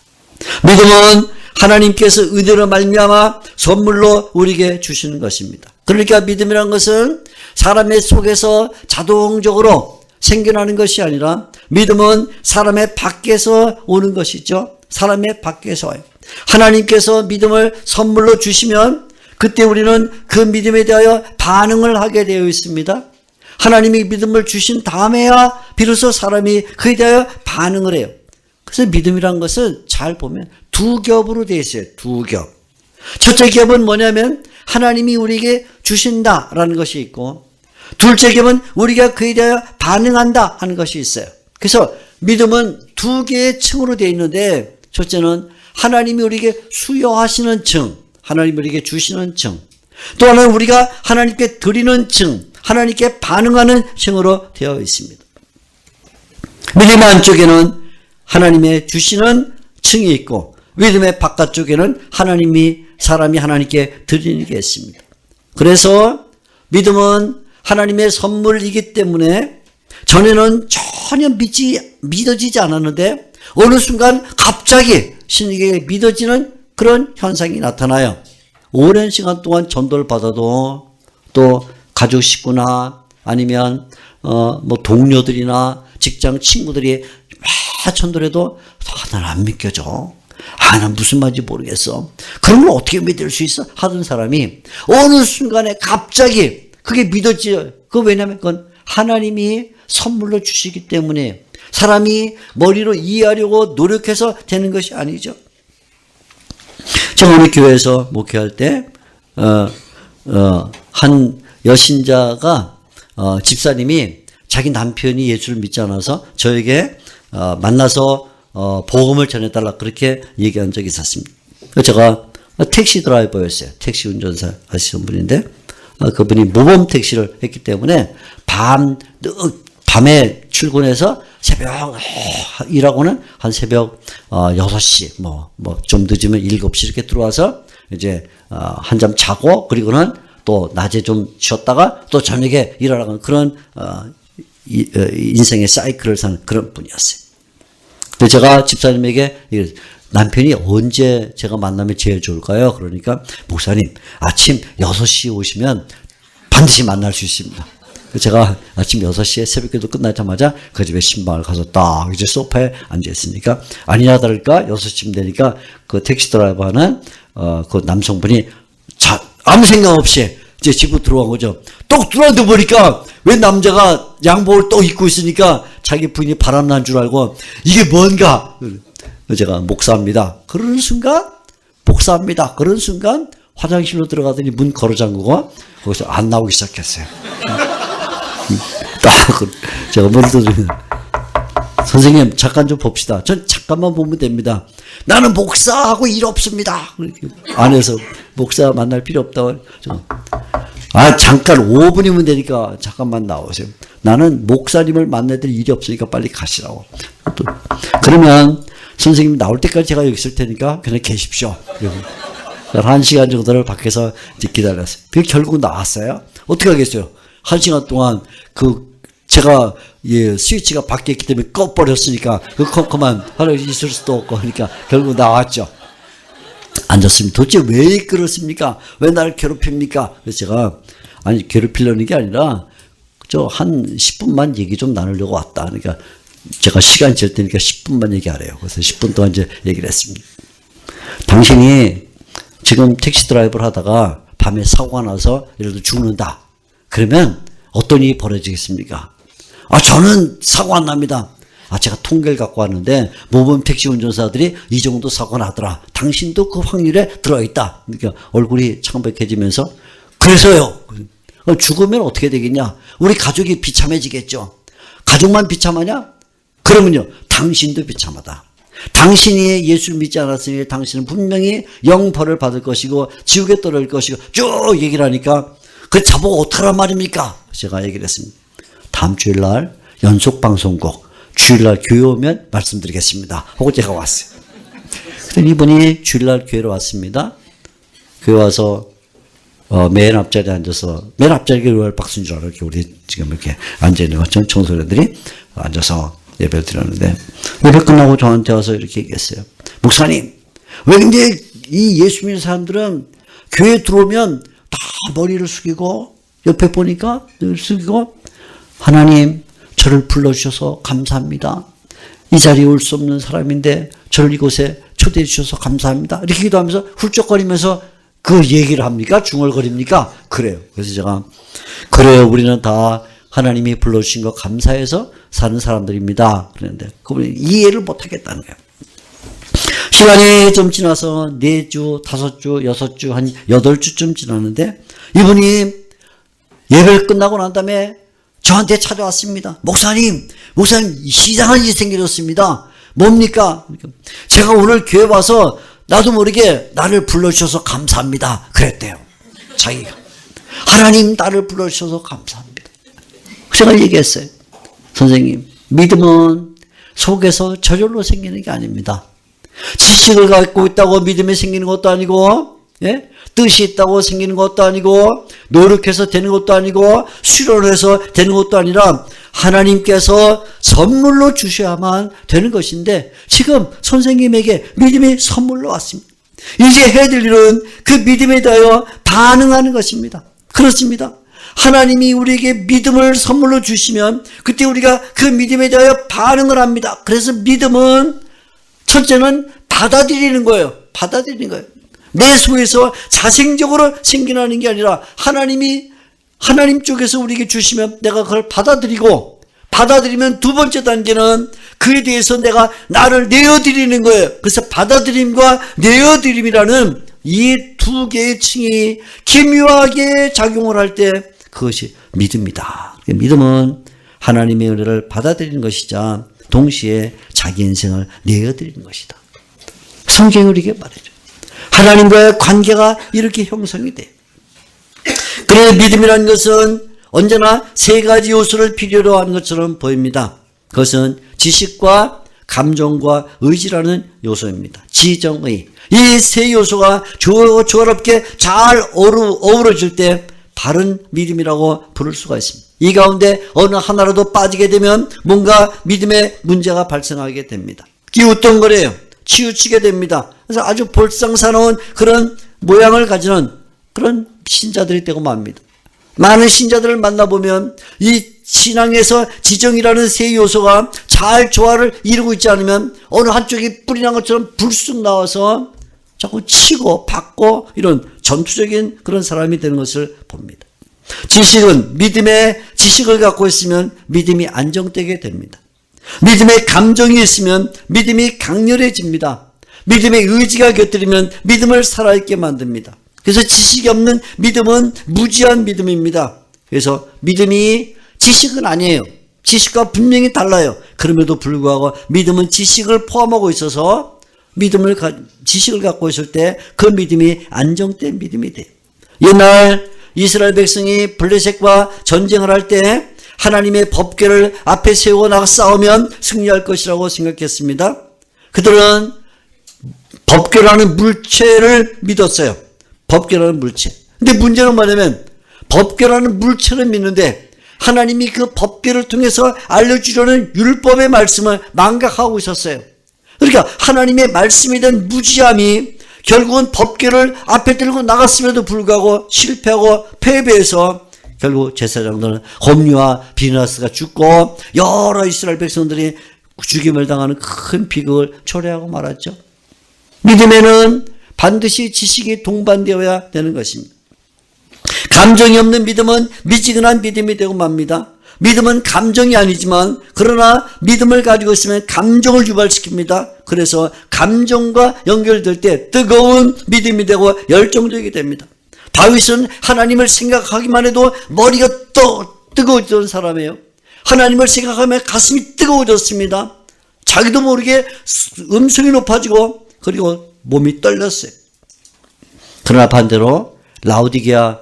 믿음은 하나님께서 은혜로 말미암아 선물로 우리에게 주시는 것입니다. 그러니까 믿음이라는 것은 사람의 속에서 자동적으로 생겨나는 것이 아니라 믿음은 사람의 밖에서 오는 것이죠. 사람의 밖에서 와요. 하나님께서 믿음을 선물로 주시면 그때 우리는 그 믿음에 대하여 반응을 하게 되어 있습니다. 하나님이 믿음을 주신 다음에야 비로소 사람이 그에 대하여 반응을 해요. 그래서 믿음이란 것은 잘 보면 두 겹으로 되어 있어요. 두 겹. 첫째 겹은 뭐냐면 하나님이 우리에게 주신다라는 것이 있고 둘째 겹은 우리가 그에 대하여 반응한다 하는 것이 있어요. 그래서 믿음은 두 개의 층으로 되어 있는데 첫째는 하나님이 우리에게 수여하시는 층, 하나님이 우리에게 주시는 층, 또 하나는 우리가 하나님께 드리는 층, 하나님께 반응하는 층으로 되어 있습니다. 믿음의 안쪽에는 하나님의 주시는 층이 있고 믿음의 바깥쪽에는 사람이 하나님께 드리는 게 있습니다. 그래서 믿음은 하나님의 선물이기 때문에 전에는 전혀 믿어지지 않았는데 어느 순간 갑자기 신에게 믿어지는 그런 현상이 나타나요. 오랜 시간 동안 전도를 받아도 또 가족 식구나 아니면 뭐 동료들이나 직장 친구들이 막 전도를 해도 난 안 믿겨져. 난 무슨 말인지 모르겠어. 그런 걸 어떻게 믿을 수 있어? 하던 사람이 어느 순간에 갑자기 그게 믿어져요. 왜냐면 그건 하나님이 선물로 주시기 때문에 사람이 머리로 이해하려고 노력해서 되는 것이 아니죠. 제가 오늘 교회에서 목회할 때, 한 여신자가, 집사님이 자기 남편이 예수를 믿지 않아서 저에게, 만나서, 복음을 전해달라 그렇게 얘기한 적이 있었습니다. 제가 택시 드라이버였어요. 택시 운전사 하시는 분인데, 그분이 모범 택시를 했기 때문에 밤에 출근해서 새벽 일하고는 한 새벽 6시 좀 늦으면 7시 이렇게 들어와서 이제 한잠 자고 그리고는 또 낮에 좀 쉬었다가 또 저녁에 일하러 가는 그런 인생의 사이클을 사는 그런 분이었어요. 그래서 제가 집사님에게 남편이 언제 제가 만나면 제일 좋을까요? 그러니까 목사님 아침 6시 오시면 반드시 만날 수 있습니다. 제가 아침 6시에 새벽기도 끝나자마자 그 집에 신방을 가서 딱 이제 소파에 앉아있으니까 아니나 다를까 6시쯤 되니까 그 택시 드라이버는 그 남성분이 아무 생각 없이 이제 집으로 들어간 거죠. 똑 들어와도 보니까 왜 남자가 양복을 또 입고 있으니까 자기 부인이 바람난 줄 알고 이게 뭔가 제가 목사입니다. 그러는 순간 목사입니다. 그런 순간 화장실로 들어가더니 문 걸어 잠그고 거기서 안 나오기 시작했어요. 딱 제가 먼저 선생님 잠깐 좀 봅시다. 전 잠깐만 보면 됩니다. 나는 목사하고 일 없습니다. 안에서 목사 만날 필요 없다고. 잠깐 5분이면 되니까 잠깐만 나오세요. 나는 목사님을 만나야 될 일이 없으니까 빨리 가시라고. 그러면 선생님 나올 때까지 제가 여기 있을 테니까 그냥 계십시오. 한 시간 정도를 밖에서 이제 기다렸어요. 그 결국 나왔어요. 어떻게 하겠어요? 한 시간 동안 제가 스위치가 바뀌었기 때문에 꺼버렸으니까 그만 하루 있을 수도 없고 그러니까 결국 나왔죠. 앉았습니다. 도대체 왜 그렇습니까? 왜 나를 괴롭힙니까? 그래서 제가 아니 괴롭히려는 게 아니라 한 10분만 얘기 좀 나누려고 왔다. 그러니까 제가 시간 잴 테니까 10분만 얘기하래요. 그래서 10분 동안 이제 얘기를 했습니다. 당신이 지금 택시 드라이브를 하다가 밤에 사고가 나서 예를 들어 죽는다. 그러면 어떤 일이 벌어지겠습니까? 저는 사고 안 납니다. 제가 통계를 갖고 왔는데 모범 택시 운전사들이 이 정도 사고 나더라. 당신도 그 확률에 들어있다. 그러니까 얼굴이 창백해지면서 그래서요. 죽으면 어떻게 되겠냐? 우리 가족이 비참해지겠죠. 가족만 비참하냐? 그러면요. 당신도 비참하다. 당신이 예수를 믿지 않았으니 당신은 분명히 영벌을 받을 것이고 지옥에 떨어질 것이고 쭉 얘기를 하니까 그 자보고 어떡하란 말입니까? 제가 얘기를 했습니다. 다음 주일날 연속 방송국 주일날 교회 오면 말씀드리겠습니다. 하고 제가 왔어요. 그래서 이분이 주일날 교회로 왔습니다. 교회 와서 맨 앞자리에 앉아서 맨 앞자리가 왜 박수인 줄 알아요. 우리 지금 이렇게 앉아있는 것처럼 청소년들이 앉아서 예배를 드렸는데 예배 끝나고 저한테 와서 이렇게 얘기했어요. 목사님, 왜 근데 이 예수 믿는 사람들은 교회 들어오면 다 머리를 숙이고 옆에 보니까 늘 숙이고 하나님 저를 불러주셔서 감사합니다. 이 자리에 올 수 없는 사람인데 저를 이곳에 초대해 주셔서 감사합니다. 이렇게 기도하면서 훌쩍거리면서 그 얘기를 합니까? 중얼거립니까? 그래요. 그래서 제가 그래요. 우리는 다 하나님이 불러주신 거 감사해서 사는 사람들입니다. 그랬는데 그분이 이해를 못하겠다는 거예요. 시간이 좀 지나서 4주, 5주, 6주, 한 8주쯤 지났는데 이분이 예배를 끝나고 난 다음에 저한테 찾아왔습니다. 목사님 이상한 일이 생겨졌습니다. 뭡니까? 제가 오늘 교회 와서 나도 모르게 나를 불러주셔서 감사합니다. 그랬대요. 자기가. 하나님 나를 불러주셔서 감사합니다. 제가 얘기했어요. 선생님, 믿음은 속에서 저절로 생기는 게 아닙니다. 지식을 갖고 있다고 믿음이 생기는 것도 아니고, 뜻이 있다고 생기는 것도 아니고, 노력해서 되는 것도 아니고, 수련해서 되는 것도 아니라 하나님께서 선물로 주셔야만 되는 것인데 지금 선생님에게 믿음이 선물로 왔습니다. 이제 해야 될 일은 그 믿음에 대하여 반응하는 것입니다. 그렇습니다. 하나님이 우리에게 믿음을 선물로 주시면 그때 우리가 그 믿음에 대하여 반응을 합니다. 그래서 믿음은 첫째는 받아들이는 거예요. 받아들이는 거예요. 내 속에서 자생적으로 생겨나는 게 아니라 하나님 쪽에서 우리에게 주시면 내가 그걸 받아들이면 두 번째 단계는 그에 대해서 내가 나를 내어드리는 거예요. 그래서 받아들임과 내어드림이라는 이 두 개의 층이 기묘하게 작용을 할 때 그것이 믿음이다. 믿음은 하나님의 은혜를 받아들이는 것이자 동시에 자기 인생을 내어드리는 것이다. 성경이 우리에게 말해줘요. 하나님과의 관계가 이렇게 형성이 돼요. 그래서 믿음이라는 것은 언제나 세 가지 요소를 필요로 하는 것처럼 보입니다. 그것은 지식과 감정과 의지라는 요소입니다. 지정의. 이 세 요소가 조화롭게 잘 어우러질 때 바른 믿음이라고 부를 수가 있습니다. 이 가운데 어느 하나라도 빠지게 되면 뭔가 믿음의 문제가 발생하게 됩니다. 기우뚱거려요. 치우치게 됩니다. 그래서 아주 볼상사나운 그런 모양을 가지는 그런 신자들이 되고 맙니다. 많은 신자들을 만나보면 이 신앙에서 지정이라는 세 요소가 잘 조화를 이루고 있지 않으면 어느 한쪽이 뿌리 난 것처럼 불쑥 나와서 자꾸 치고 받고 이런 전투적인 그런 사람이 되는 것을 봅니다. 지식은 믿음의 지식을 갖고 있으면 믿음이 안정되게 됩니다. 믿음의 감정이 있으면 믿음이 강렬해집니다. 믿음의 의지가 곁들이면 믿음을 살아있게 만듭니다. 그래서 지식이 없는 믿음은 무지한 믿음입니다. 그래서 믿음이 지식은 아니에요. 지식과 분명히 달라요. 그럼에도 불구하고 믿음은 지식을 포함하고 있어서 지식을 갖고 있을 때 그 믿음이 안정된 믿음이 돼요. 옛날 이스라엘 백성이 블레셋과 전쟁을 할 때 하나님의 법궤를 앞에 세우고 나가 싸우면 승리할 것이라고 생각했습니다. 그들은 법궤라는 물체를 믿었어요. 법궤라는 물체. 근데 문제는 뭐냐면 법궤라는 물체를 믿는데 하나님이 그 법궤를 통해서 알려주려는 율법의 말씀을 망각하고 있었어요. 그러니까 하나님의 말씀에 대한 무지함이 결국은 법궤를 앞에 들고 나갔음에도 불구하고 실패하고 패배해서 결국 제사장들은 홈리와 비나스가 죽고 여러 이스라엘 백성들이 죽임을 당하는 큰 비극을 초래하고 말았죠. 믿음에는 반드시 지식이 동반되어야 되는 것입니다. 감정이 없는 믿음은 미지근한 믿음이 되고 맙니다. 믿음은 감정이 아니지만 그러나 믿음을 가지고 있으면 감정을 유발시킵니다. 그래서 감정과 연결될 때 뜨거운 믿음이 되고 열정적이 됩니다. 다윗은 하나님을 생각하기만 해도 머리가 뜨거워지던 사람이에요. 하나님을 생각하면 가슴이 뜨거워졌습니다. 자기도 모르게 음성이 높아지고 그리고 몸이 떨렸어요. 그러나 반대로 라우디게아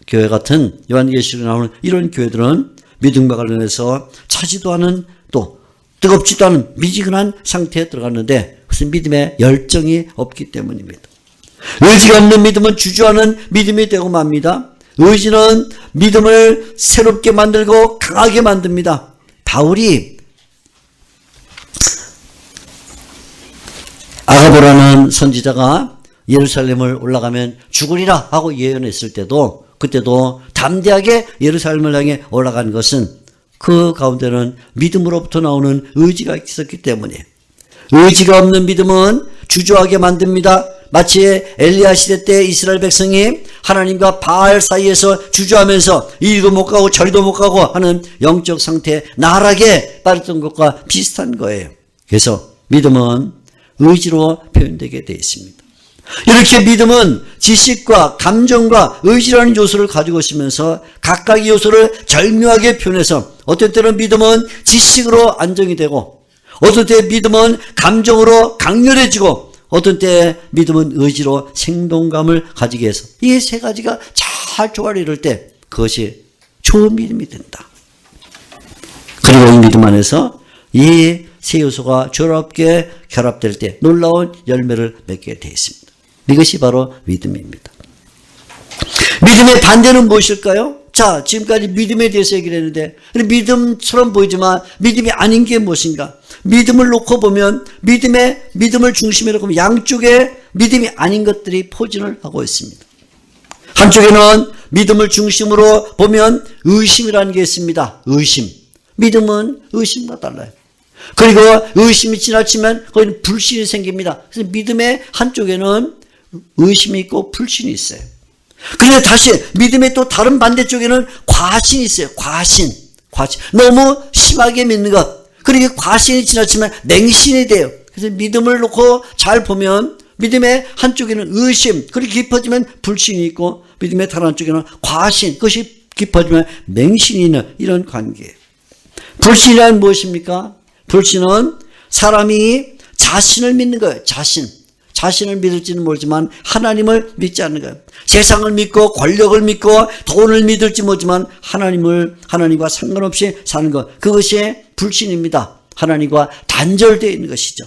교회 같은 요한계시록에 나오는 이런 교회들은 믿음과 관련해서 차지도 않은 또 뜨겁지도 않은 미지근한 상태에 들어갔는데 무슨 믿음의 열정이 없기 때문입니다. 의지가 없는 믿음은 주저하는 믿음이 되고 맙니다. 의지는 믿음을 새롭게 만들고 강하게 만듭니다. 바울이 아가보라는 선지자가 예루살렘을 올라가면 죽으리라 하고 예언했을 때도 그때도 담대하게 예루살렘을 향해 올라간 것은 그 가운데는 믿음으로부터 나오는 의지가 있었기 때문에 의지가 없는 믿음은 주저하게 만듭니다. 마치 엘리야 시대 때 이스라엘 백성이 하나님과 바알 사이에서 주저하면서 이리도 못 가고 저리도 못 가고 하는 영적 상태에 나락에 빠졌던 것과 비슷한 거예요. 그래서 믿음은 의지로 표현되게 되어 있습니다. 이렇게 믿음은 지식과 감정과 의지라는 요소를 가지고 있으면서 각각의 요소를 절묘하게 표현해서 어떤 때는 믿음은 지식으로 안정이 되고 어떤 때 믿음은 감정으로 강렬해지고 어떤 때 믿음은 의지로 생동감을 가지게 해서 이 세 가지가 잘 조화를 이룰 때 그것이 좋은 믿음이 된다. 그리고 이 믿음 안에서 이 세 요소가 조화롭게 결합될 때 놀라운 열매를 맺게 되어 있습니다. 이것이 바로 믿음입니다. 믿음의 반대는 무엇일까요? 자, 지금까지 믿음에 대해서 얘기를 했는데 믿음처럼 보이지만 믿음이 아닌 게 무엇인가? 믿음을 놓고 보면 믿음을 중심으로 보면 양쪽에 믿음이 아닌 것들이 포진을 하고 있습니다. 한쪽에는 믿음을 중심으로 보면 의심이라는 게 있습니다. 의심. 믿음은 의심과 달라요. 그리고 의심이 지나치면 거기는 불신이 생깁니다. 그래서 믿음의 한쪽에는 의심이 있고 불신이 있어요. 그런데 다시 믿음의 또 다른 반대쪽에는 과신이 있어요. 과신. 너무 심하게 믿는 것. 그리고 과신이 지나치면 맹신이 돼요. 그래서 믿음을 놓고 잘 보면 믿음의 한쪽에는 의심, 그리고 깊어지면 불신이 있고 믿음의 다른 한쪽에는 과신, 그것이 깊어지면 맹신이 있는 이런 관계예요. 불신이란 무엇입니까? 불신은 사람이 자신을 믿는 거예요. 자신을 믿을지는 모르지만 하나님을 믿지 않는 거예요. 세상을 믿고 권력을 믿고 돈을 믿을지 모르지만 하나님과 상관없이 사는 것. 그것이 불신입니다. 하나님과 단절되어 있는 것이죠.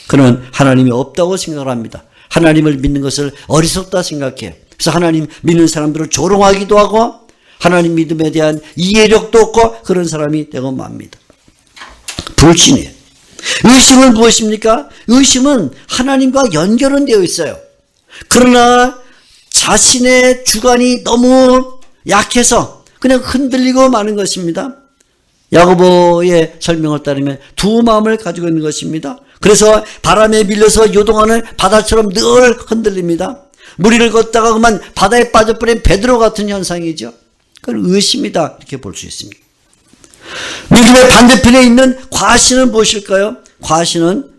그는 하나님이 없다고 생각을 합니다. 하나님을 믿는 것을 어리석다 생각해요. 그래서 하나님 믿는 사람들을 조롱하기도 하고 하나님 믿음에 대한 이해력도 없고 그런 사람이 되고 맙니다. 불신이에요. 의심은 무엇입니까? 의심은 하나님과 연결은 되어 있어요. 그러나 자신의 주관이 너무 약해서 그냥 흔들리고 마는 것입니다. 야고보의 설명을 따르면 두 마음을 가지고 있는 것입니다. 그래서 바람에 밀려서 요동하는 바다처럼 늘 흔들립니다. 무리를 걷다가 그만 바다에 빠져버린 베드로 같은 현상이죠. 그건 의심이다 이렇게 볼 수 있습니다. 믿음의 반대편에 있는 과신은 무엇일까요? 과신은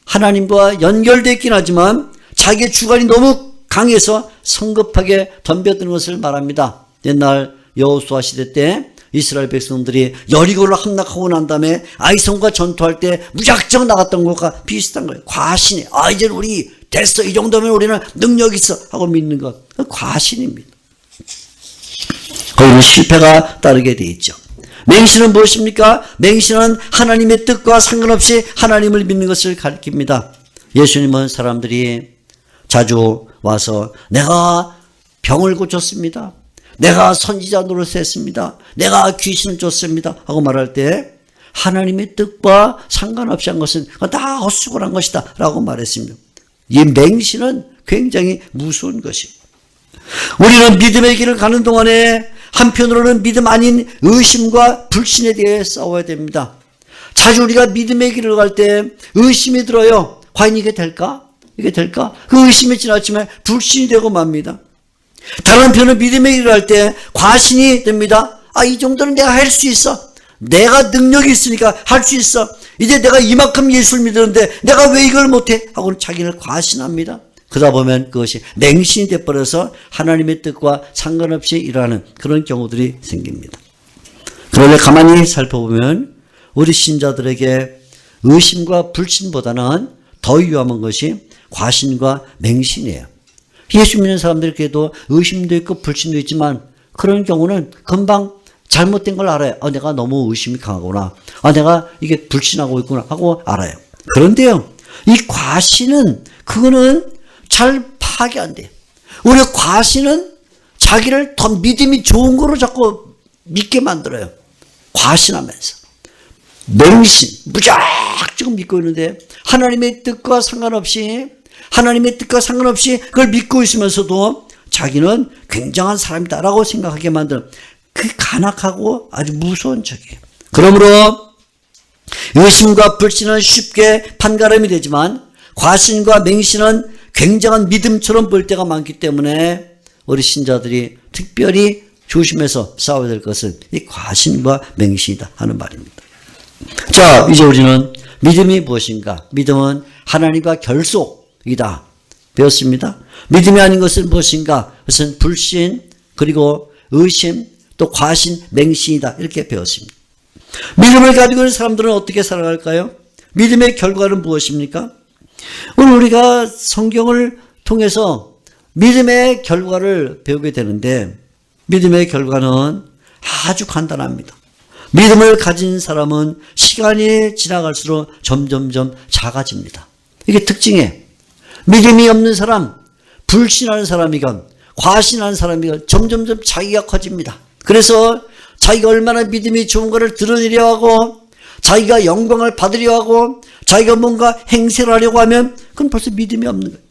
하나님과 연결되어 있긴 하지만 자기의 주관이 너무 강해서 성급하게 덤벼드는 것을 말합니다. 옛날 여호수아 시대 때 이스라엘 백성들이 여리고를 함락하고 난 다음에 아이성과 전투할 때 무작정 나갔던 것과 비슷한 거예요. 과신이 이제 우리 됐어, 이 정도면 우리는 능력 있어 하고 믿는 것, 과신입니다. 거기는 실패가 따르게 돼 있죠. 맹신은 무엇입니까? 맹신은 하나님의 뜻과 상관없이 하나님을 믿는 것을 가리킵니다. 예수님은 사람들이 자주 와서 내가 병을 고쳤습니다. 내가 선지자 노릇을 했습니다. 내가 귀신을 쫓습니다. 하고 말할 때 하나님의 뜻과 상관없이 한 것은 다 헛수고란 것이다 라고 말했습니다. 이 맹신은 굉장히 무서운 것이에요. 우리는 믿음의 길을 가는 동안에 한편으로는 믿음 아닌 의심과 불신에 대해 싸워야 됩니다. 자주 우리가 믿음의 길을 갈 때 의심이 들어요. 과연 이게 될까? 이게 될까? 그 의심이 지나치면 불신이 되고 맙니다. 다른 한편은 믿음의 길을 할 때 과신이 됩니다. 이 정도는 내가 할 수 있어. 내가 능력이 있으니까 할 수 있어. 이제 내가 이만큼 예수를 믿었는데 내가 왜 이걸 못해? 하고는 자기를 과신합니다. 그러다 보면 그것이 맹신이 되어버려서 하나님의 뜻과 상관없이 일어나는 그런 경우들이 생깁니다. 그런데 가만히 살펴보면 우리 신자들에게 의심과 불신보다는 더 위험한 것이 과신과 맹신이에요. 예수 믿는 사람들에게도 의심도 있고 불신도 있지만 그런 경우는 금방 잘못된 걸 알아요. 내가 너무 의심이 강하구나. 내가 이게 불신하고 있구나 하고 알아요. 그런데요, 이 과신은 그거는 잘 파악이 안 돼요. 오히려 과신은 자기를 더 믿음이 좋은 거로 자꾸 믿게 만들어요. 과신하면서. 맹신, 무작정 믿고 있는데 하나님의 뜻과 상관없이 그걸 믿고 있으면서도 자기는 굉장한 사람이다라고 생각하게 만드는 그 간악하고 아주 무서운 척이에요. 그러므로 의심과 불신은 쉽게 판가름이 되지만 과신과 맹신은 굉장한 믿음처럼 보일 때가 많기 때문에 우리 신자들이 특별히 조심해서 싸워야 될 것은 이 과신과 맹신이다 하는 말입니다. 자, 이제 우리는 믿음이 무엇인가? 믿음은 하나님과 결속이다. 배웠습니다. 믿음이 아닌 것은 무엇인가? 그것은 불신, 그리고 의심, 또 과신, 맹신이다. 이렇게 배웠습니다. 믿음을 가지고 있는 사람들은 어떻게 살아갈까요? 믿음의 결과는 무엇입니까? 오늘 우리가 성경을 통해서 믿음의 결과를 배우게 되는데 믿음의 결과는 아주 간단합니다. 믿음을 가진 사람은 시간이 지나갈수록 점점점 작아집니다. 이게 특징이에요. 믿음이 없는 사람, 불신하는 사람이건 과신하는 사람이건 점점점 자기가 커집니다. 그래서 자기가 얼마나 믿음이 좋은 것을 드러내려 하고 자기가 영광을 받으려 하고 자기가 뭔가 행세를 하려고 하면 그건 벌써 믿음이 없는 거예요.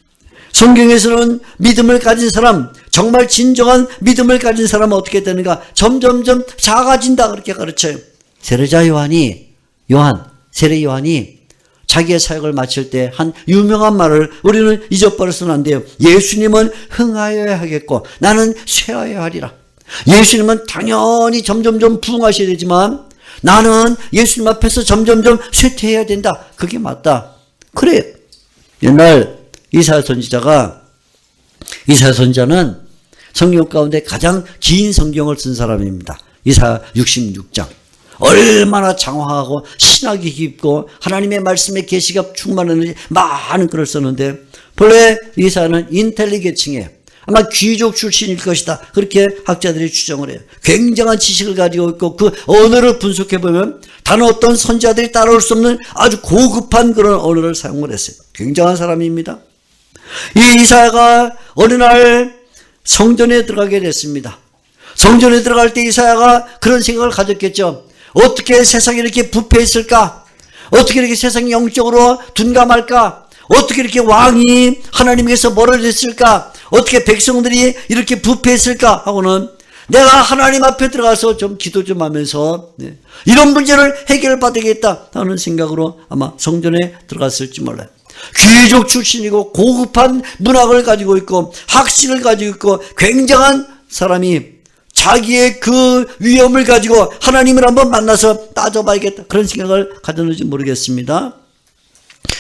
성경에서는 믿음을 가진 사람, 정말 진정한 믿음을 가진 사람은 어떻게 되는가? 점점점 작아진다 그렇게 가르쳐요. 세례자 요한이 자기의 사역을 마칠 때 한 유명한 말을 우리는 잊어버려서는 안 돼요. 예수님은 흥하여야 하겠고 나는 쇠하여야 하리라. 예수님은 당연히 점점점 부흥하셔야 되지만 나는 예수님 앞에서 점점점 쇠퇴해야 된다. 그게 맞다. 그래요. 옛날 이사야 선지자는 성경 가운데 가장 긴 성경을 쓴 사람입니다. 이사야 66장. 얼마나 장황하고 신학이 깊고 하나님의 말씀의 계시가 충만했는지 많은 글을 썼는데 본래 이사야는 인텔리계층이에요. 아마 귀족 출신일 것이다. 그렇게 학자들이 추정을 해요. 굉장한 지식을 가지고 있고 그 언어를 분석해보면 단 어떤 선지자들이 따라올 수 없는 아주 고급한 그런 언어를 사용을 했어요. 굉장한 사람입니다. 이 이사야가 어느 날 성전에 들어가게 됐습니다. 성전에 들어갈 때 이사야가 그런 생각을 가졌겠죠. 어떻게 세상이 이렇게 부패했을까? 어떻게 이렇게 세상이 영적으로 둔감할까? 어떻게 이렇게 왕이 하나님께서 멀어졌을까? 어떻게 백성들이 이렇게 부패했을까? 하고는 내가 하나님 앞에 들어가서 좀 기도 좀 하면서 이런 문제를 해결받아야겠다 하는 생각으로 아마 성전에 들어갔을지 몰라요. 귀족 출신이고 고급한 문학을 가지고 있고 학식을 가지고 있고 굉장한 사람이 자기의 그 위엄을 가지고 하나님을 한번 만나서 따져봐야겠다 그런 생각을 가졌는지 모르겠습니다.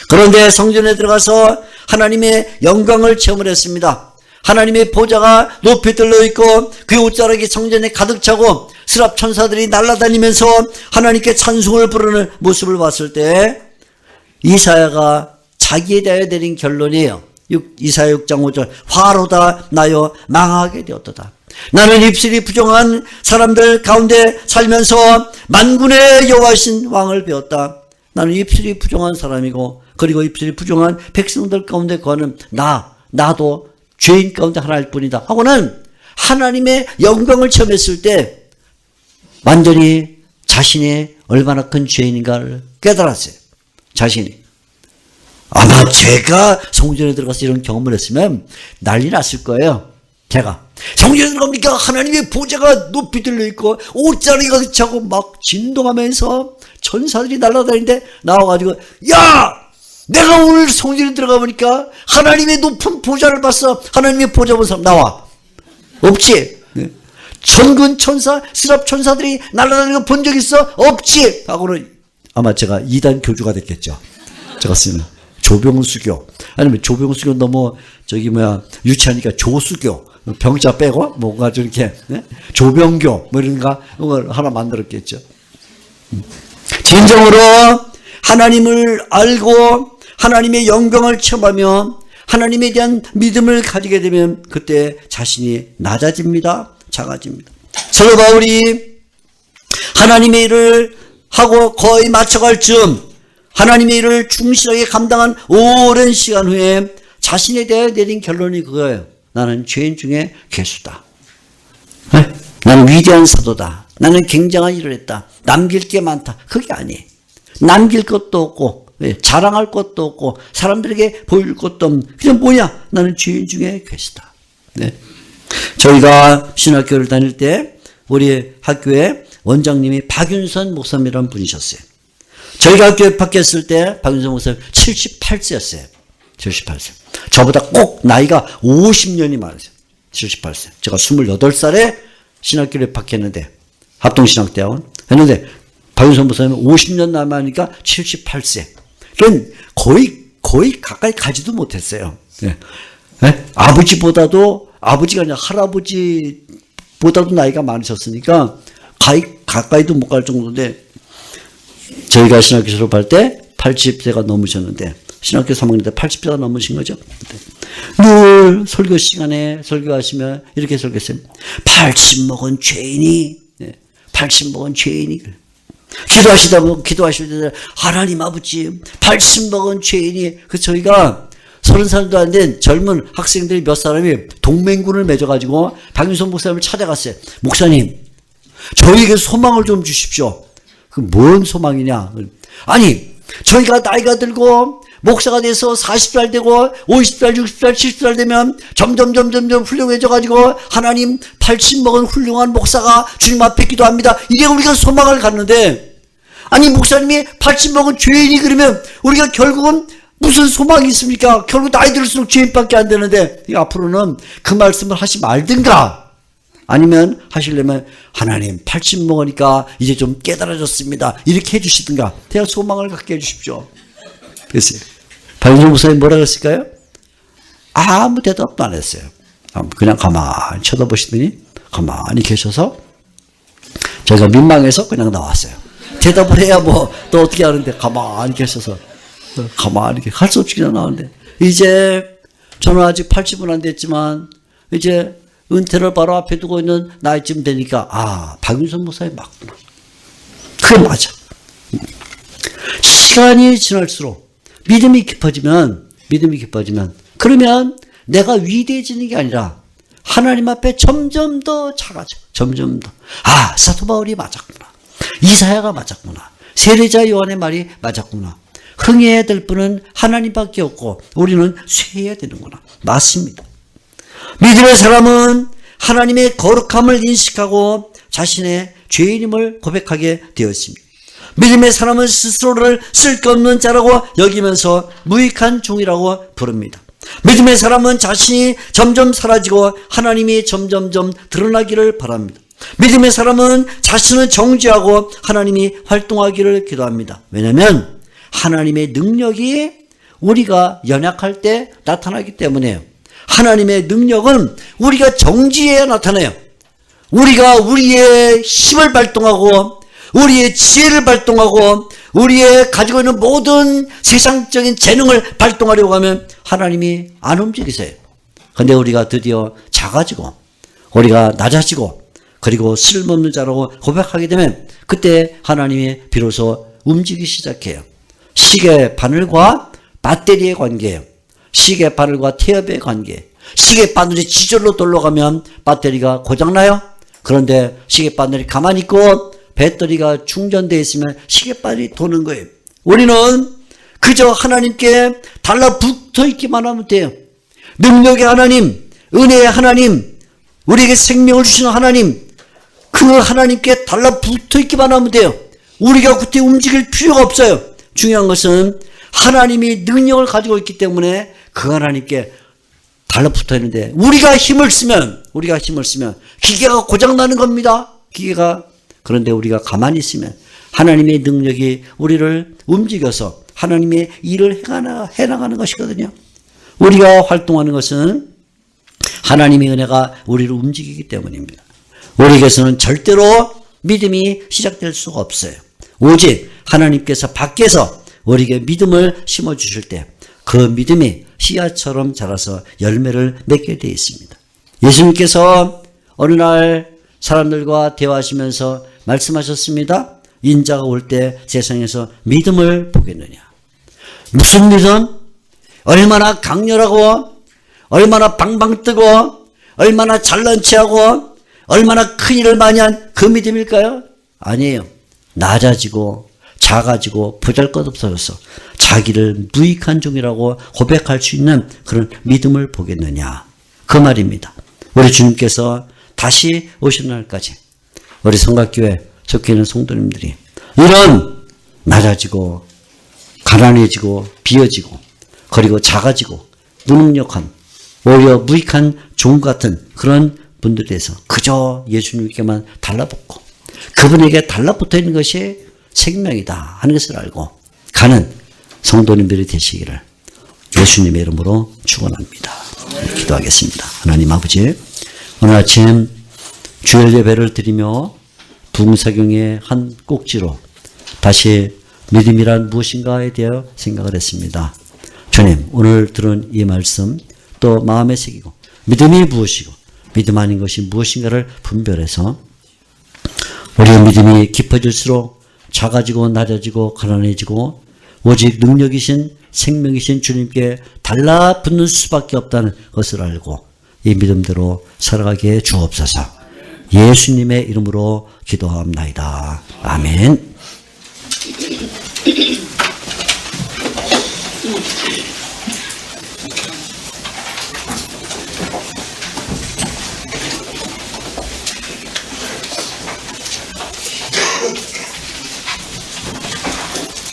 그런데 성전에 들어가서 하나님의 영광을 체험을 했습니다. 하나님의 보좌가 높이 들려있고 그 옷자락이 성전에 가득 차고 스랍 천사들이 날아다니면서 하나님께 찬송을 부르는 모습을 봤을 때 이사야가 자기에 대해 내린 결론이에요. 이사야 6장 5절 화로다 나여 망하게 되었도다. 나는 입술이 부정한 사람들 가운데 살면서 만군의 여호와신 왕을 배웠다. 나는 입술이 부정한 사람이고 그리고 입술이 부정한 백성들 가운데 거하는 나 나도 죄인 가운데 하나일 뿐이다 하고는 하나님의 영광을 체험했을 때 완전히 자신이 얼마나 큰 죄인인가를 깨달았어요. 자신이. 아마 제가 성전에 들어가서 이런 경험을 했으면 난리 났을 거예요. 제가 성전에 들어가니까 하나님의 보좌가 높이 들려있고 옷자리가 차고 막 진동하면서 천사들이 날아다니는데 나와가지고 야! 내가 오늘 성전에 들어가 보니까 하나님의 높은 보좌를 봤어. 하나님의 보좌 본 사람 나와. 없지. 천군 천사, 스랍 천사들이 날아다니는 거 본 적 있어? 없지. 하고는 아마 제가 2단 교주가 됐겠죠. 제가 쓰면 조병수교 아니면 조병수교 너무 유치하니까 조수교 병자 빼고 뭔가 좀 이렇게 조병교 뭐 이런가 걸 하나 만들었겠죠. 진정으로 하나님을 알고 하나님의 영광을 체험하며 하나님에 대한 믿음을 가지게 되면 그때 자신이 낮아집니다. 작아집니다. 사도 바울이 하나님의 일을 하고 거의 마쳐갈 즈음 하나님의 일을 충실하게 감당한 오랜 시간 후에 자신에 대해 내린 결론이 그거예요. 나는 죄인 중에 괴수다. 나는 위대한 사도다. 나는 굉장한 일을 했다. 남길 게 많다. 그게 아니에요. 남길 것도 없고 자랑할 것도 없고 사람들에게 보일 것도 없는 그냥 뭐냐? 나는 죄인 중에 괴수다. 네. 저희가 신학교를 다닐 때 우리 학교에 원장님이 박윤선 목사님이라는 분이셨어요. 저희가 학교에 입학했을 때 박윤선 목사님 78세였어요. 78세. 저보다 꼭 나이가 50년이 많으세요. 78세. 제가 28살에 신학교를 입학했는데 합동신학대학원 했는데 박윤선 목사님은 50년 남아니까 78세. 그건 거의 가까이 가지도 못했어요. 네. 네? 아버지가 아니라 할아버지보다도 나이가 많으셨으니까 가까이도 못 갈 정도인데 저희가 신학교 졸업할 때 80세가 넘으셨는데 신학교 3학년 때 80세가 넘으신 거죠. 늘 설교 시간에 설교하시면 이렇게 설교했어요. 80 먹은 죄인이 기도하시다 보면 기도하실 때 하나님 아버지 80 먹은 죄인이 그 저희가 30살도 안 된 젊은 학생들이 몇 사람이 동맹군을 맺어가지고 박윤선 목사님을 찾아갔어요. 목사님 저희에게 소망을 좀 주십시오. 그 뭔 소망이냐? 아니 저희가 나이가 들고 목사가 돼서 40살 되고 50살 60살 70살 되면 점점 훌륭해져 가지고 하나님 80 먹은 훌륭한 목사가 주님 앞에 기도합니다. 이게 우리가 소망을 갖는데 아니 목사님이 80 먹은 죄인이 그러면 우리가 결국은 무슨 소망이 있습니까? 결국 나이 들수록 죄인밖에 안 되는데 앞으로는 그 말씀을 하지 말든가 아니면 하시려면 하나님 80 먹으니까 이제 좀 깨달아졌습니다. 이렇게 해주시든가 대한 소망을 갖게 해주십시오. 그랬어요. 박윤선 목사님 뭐라 그랬을까요? 아무 대답도 안 했어요. 그냥 가만히 쳐다보시더니 가만히 계셔서 제가 민망해서 그냥 나왔어요. 대답을 해야 뭐 또 어떻게 하는데 가만히 계셔서 가만히 이렇게 할 수 없이 그냥 나오는데 이제 저는 아직 80은 안 됐지만 이제 은퇴를 바로 앞에 두고 있는 나이쯤 되니까 박윤선 목사님 맞구나. 그게 맞아. 시간이 지날수록 믿음이 깊어지면 그러면 내가 위대해지는 게 아니라 하나님 앞에 점점 더 작아져. 점점 더. 사도 바울이 맞았구나. 이사야가 맞았구나. 세례자 요한의 말이 맞았구나. 흥해야 될 분은 하나님밖에 없고 우리는 쇠해야 되는구나. 맞습니다. 믿음의 사람은 하나님의 거룩함을 인식하고 자신의 죄인임을 고백하게 되었습니다. 믿음의 사람은 스스로를 쓸데없는 자라고 여기면서 무익한 종이라고 부릅니다. 믿음의 사람은 자신이 점점 사라지고 하나님이 점점점 드러나기를 바랍니다. 믿음의 사람은 자신을 정죄하고 하나님이 활동하기를 기도합니다. 왜냐하면 하나님의 능력이 우리가 연약할 때 나타나기 때문에요. 하나님의 능력은 우리가 정지해야 나타나요. 우리가 우리의 힘을 발동하고 우리의 지혜를 발동하고 우리의 가지고 있는 모든 세상적인 재능을 발동하려고 하면 하나님이 안 움직이세요. 그런데 우리가 드디어 작아지고 우리가 낮아지고 그리고 쓸모없는 자라고 고백하게 되면 그때 하나님이 비로소 움직이기 시작해요. 시계 바늘과 배터리의 관계예요. 시계 바늘과 태엽의 관계. 시계 바늘이 지절로 돌아가면 배터리가 고장나요? 그런데 시계 바늘이 가만히 있고 배터리가 충전되어 있으면 시계 바늘이 도는 거예요. 우리는 그저 하나님께 달라붙어 있기만 하면 돼요. 능력의 하나님, 은혜의 하나님, 우리에게 생명을 주시는 하나님, 그 하나님께 달라붙어 있기만 하면 돼요. 우리가 그때 움직일 필요가 없어요. 중요한 것은 하나님이 능력을 가지고 있기 때문에 그 하나님께 달라붙어 있는데 우리가 힘을 쓰면 기계가 고장나는 겁니다. 그런데 우리가 가만히 있으면 하나님의 능력이 우리를 움직여서 하나님의 일을 해나가는 것이거든요. 우리가 활동하는 것은 하나님의 은혜가 우리를 움직이기 때문입니다. 우리에게서는 절대로 믿음이 시작될 수가 없어요. 오직 하나님께서 밖에서 우리에게 믿음을 심어주실 때 그 믿음이 씨앗처럼 자라서 열매를 맺게 되어 있습니다. 예수님께서 어느 날 사람들과 대화하시면서 말씀하셨습니다. 인자가 올 때 세상에서 믿음을 보겠느냐. 무슨 믿음? 얼마나 강렬하고 얼마나 방방 뜨고 얼마나 잘난 체하고 얼마나 큰 일을 많이 한 그 믿음일까요? 아니에요. 낮아지고 작아지고 보잘것없어져서 자기를 무익한 종이라고 고백할 수 있는 그런 믿음을 보겠느냐. 그 말입니다. 우리 주님께서 다시 오시는 날까지 우리 성곽교회 속해 있는 성도님들이 이런 낮아지고 가난해지고 비어지고 그리고 작아지고 무능력한 오히려 무익한 종 같은 그런 분들에 대해서 그저 예수님께만 달라붙고 그분에게 달라붙어 있는 것이 생명이다 하는 것을 알고 가는 성도님들이 되시기를 예수님의 이름으로 축원합니다. 기도하겠습니다. 하나님 아버지, 오늘 아침 주일 예배를 드리며 부흥사경의 한 꼭지로 다시 믿음이란 무엇인가에 대하여 생각을 했습니다. 주님, 오늘 들은 이 말씀 또 마음에 새기고 믿음이 무엇이고 믿음 아닌 것이 무엇인가를 분별해서 우리의 믿음이 깊어질수록 작아지고 낮아지고 가난해지고 오직 능력이신 생명이신 주님께 달라붙는 수밖에 없다는 것을 알고 이 믿음대로 살아가게 주옵소서. 예수님의 이름으로 기도합나이다. 아멘.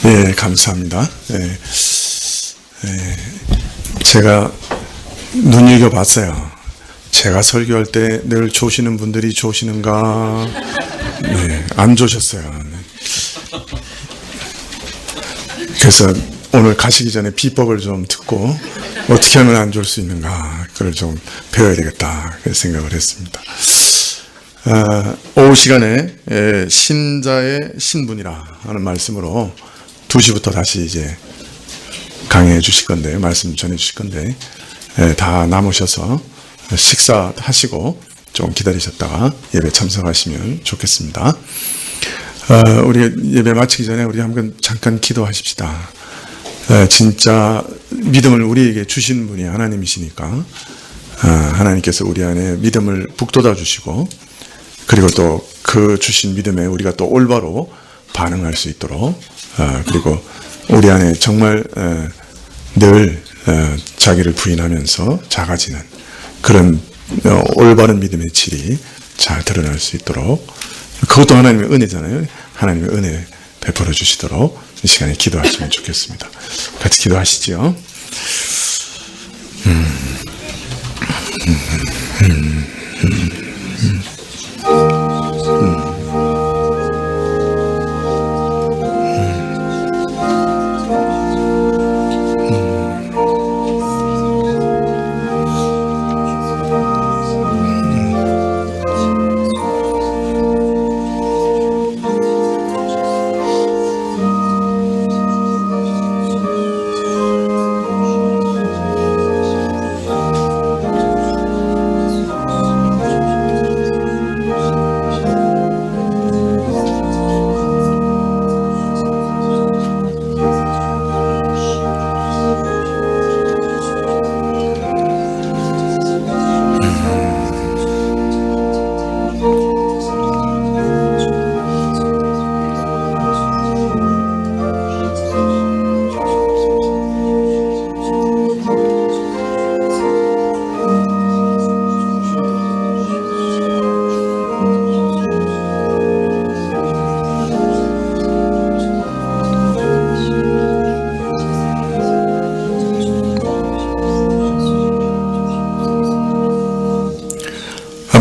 예, 감사합니다. 제가 눈여겨봤어요. 제가 설교할 때 늘 조시는 분들이 조시는가? 네, 안 조셨어요. 그래서 오늘 가시기 전에 비법을 좀 듣고 어떻게 하면 안 졸 수 있는가? 그걸 좀 배워야 되겠다. 그런 생각을 했습니다. 오후 시간에 신자의 신분이라 하는 말씀으로 2시부터 다시 이제 강의해 주실 건데, 말씀 전해 주실 건데, 다 남으셔서 식사하시고 좀 기다리셨다가 예배 참석하시면 좋겠습니다. 우리 예배 마치기 전에 우리 한번 잠깐 기도하십시다. 진짜 믿음을 우리에게 주신 분이 하나님이시니까, 하나님께서 우리 안에 믿음을 북돋아 주시고, 그리고 또 그 주신 믿음에 우리가 또 올바로 반응할 수 있도록, 그리고 우리 안에 정말 늘 자기를 부인하면서 작아지는 그런 올바른 믿음의 질이 잘 드러날 수 있도록, 그것도 하나님의 은혜잖아요. 하나님의 은혜 베풀어 주시도록 이 시간에 기도하시면 좋겠습니다. 같이 기도하시죠.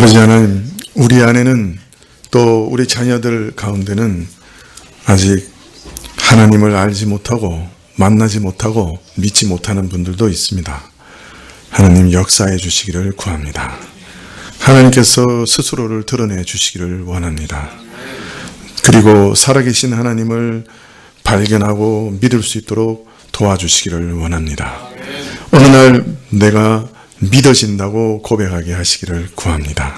아버지 하나님, 우리 안에는 또 우리 자녀들 가운데는 아직 하나님을 알지 못하고 만나지 못하고 믿지 못하는 분들도 있습니다. 하나님 역사해 주시기를 구합니다. 하나님께서 스스로를 드러내 주시기를 원합니다. 그리고 살아계신 하나님을 발견하고 믿을 수 있도록 도와주시기를 원합니다. 어느 날 내가 믿어진다고 고백하게 하시기를 구합니다.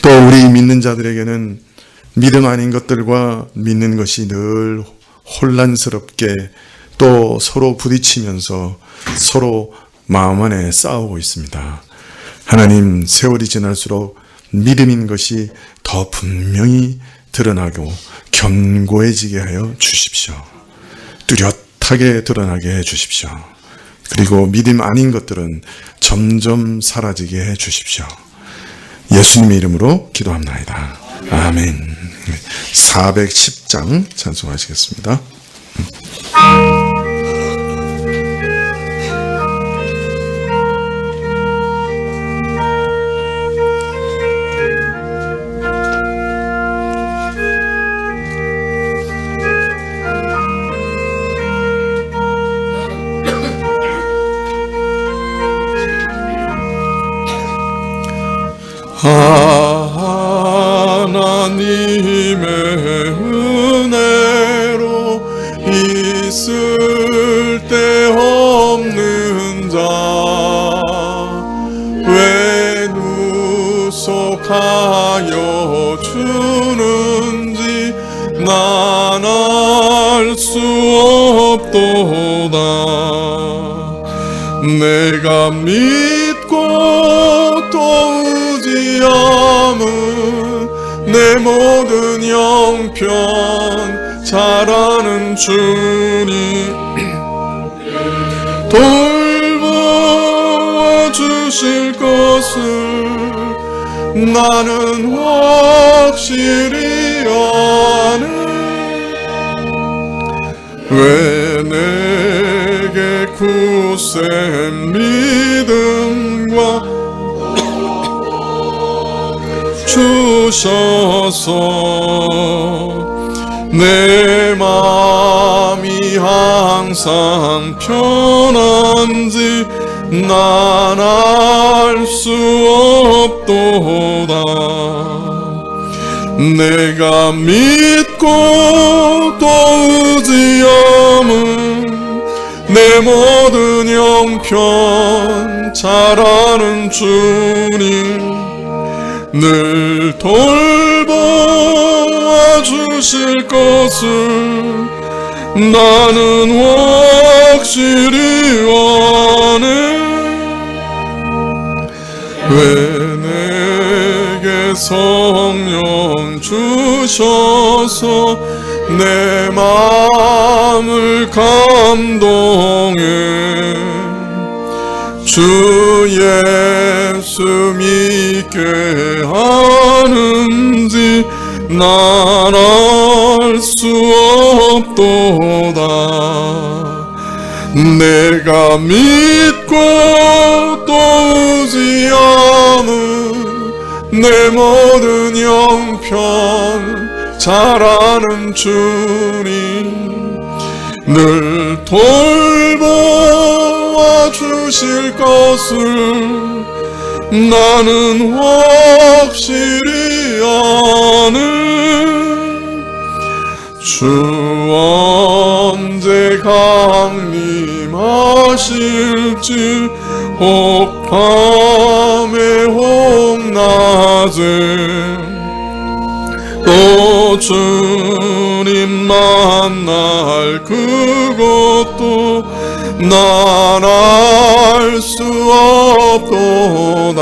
또 우리 믿는 자들에게는 믿음 아닌 것들과 믿는 것이 늘 혼란스럽게 또 서로 부딪히면서 서로 마음 안에 싸우고 있습니다. 하나님, 세월이 지날수록 믿음인 것이 더 분명히 드러나고 견고해지게 하여 주십시오. 뚜렷하게 드러나게 해 주십시오. 그리고 믿음 아닌 것들은 점점 사라지게 해 주십시오. 예수님의 이름으로 기도합나이다. 아멘. 410장 찬송하시겠습니다. 하나님의 은혜로 있을 데 없는 자 왜 누속하여 주는지 난 알 수 없도다. 내가 믿고 또 의지함은 내 모든 형편 잘 아는 주님 돌보아 주실 것을 나는 확실히 아네. 왜 내게 굳센 믿음과 주셔서 내 마음이 항상 편한지 난 알 수 없도다. 내가 믿고 또 의지함은 내 모든 형편 잘 아는 주님 늘 돌보아 주실 것을 나는 확실히 아네. 왜 내게 성령 주셔서 내 마음을 감동해 주 예수 믿게 하는지 난 알 수 없도다. 내가 믿고 또 의지함은 내 모든 형편 잘 아는 주님 늘 돌보아 주실 것을 나는 확실히 아네. 주 언제 강림하실지 혹밤에 혹낮에 또 주님 만날 그것도 난 알 수 없도다.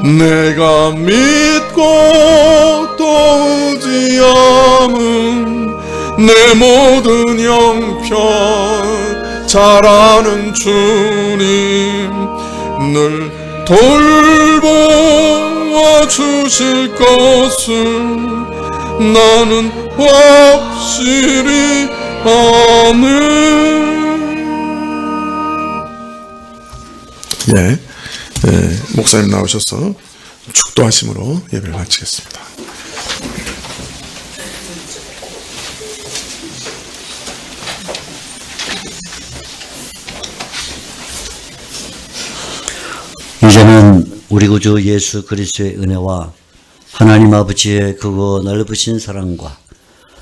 내가 믿고 또 의지함은 내 모든 형편 잘 아는 주님 늘 돌보아 주실 것을 나는 확실히 아네. 예, 목사님 나오셔서 축도하심으로 예배를 마치겠습니다. 이제는 우리 구주 예수 그리스도의 은혜와 하나님 아버지의 크고 넓으신 사랑과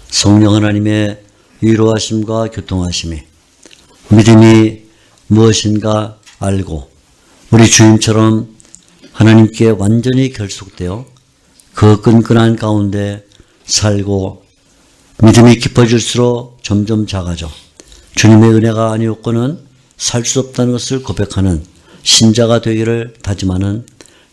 성령 하나님의 위로하심과 교통하심이 믿음이 무엇인가 알고 우리 주님처럼 하나님께 완전히 결속되어 그 끈끈한 가운데 살고 믿음이 깊어질수록 점점 작아져 주님의 은혜가 아니었고는 살 수 없다는 것을 고백하는 신자가 되기를 다짐하는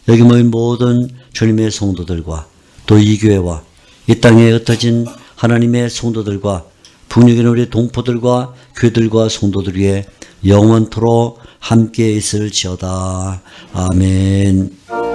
여기 모인 모든 주님의 성도들과 또 이 교회와 이 땅에 흩어진 하나님의 성도들과 북녘에 있는 우리 동포들과 교회들과 성도들 위해 영원토록 함께 있을지어다. 아멘.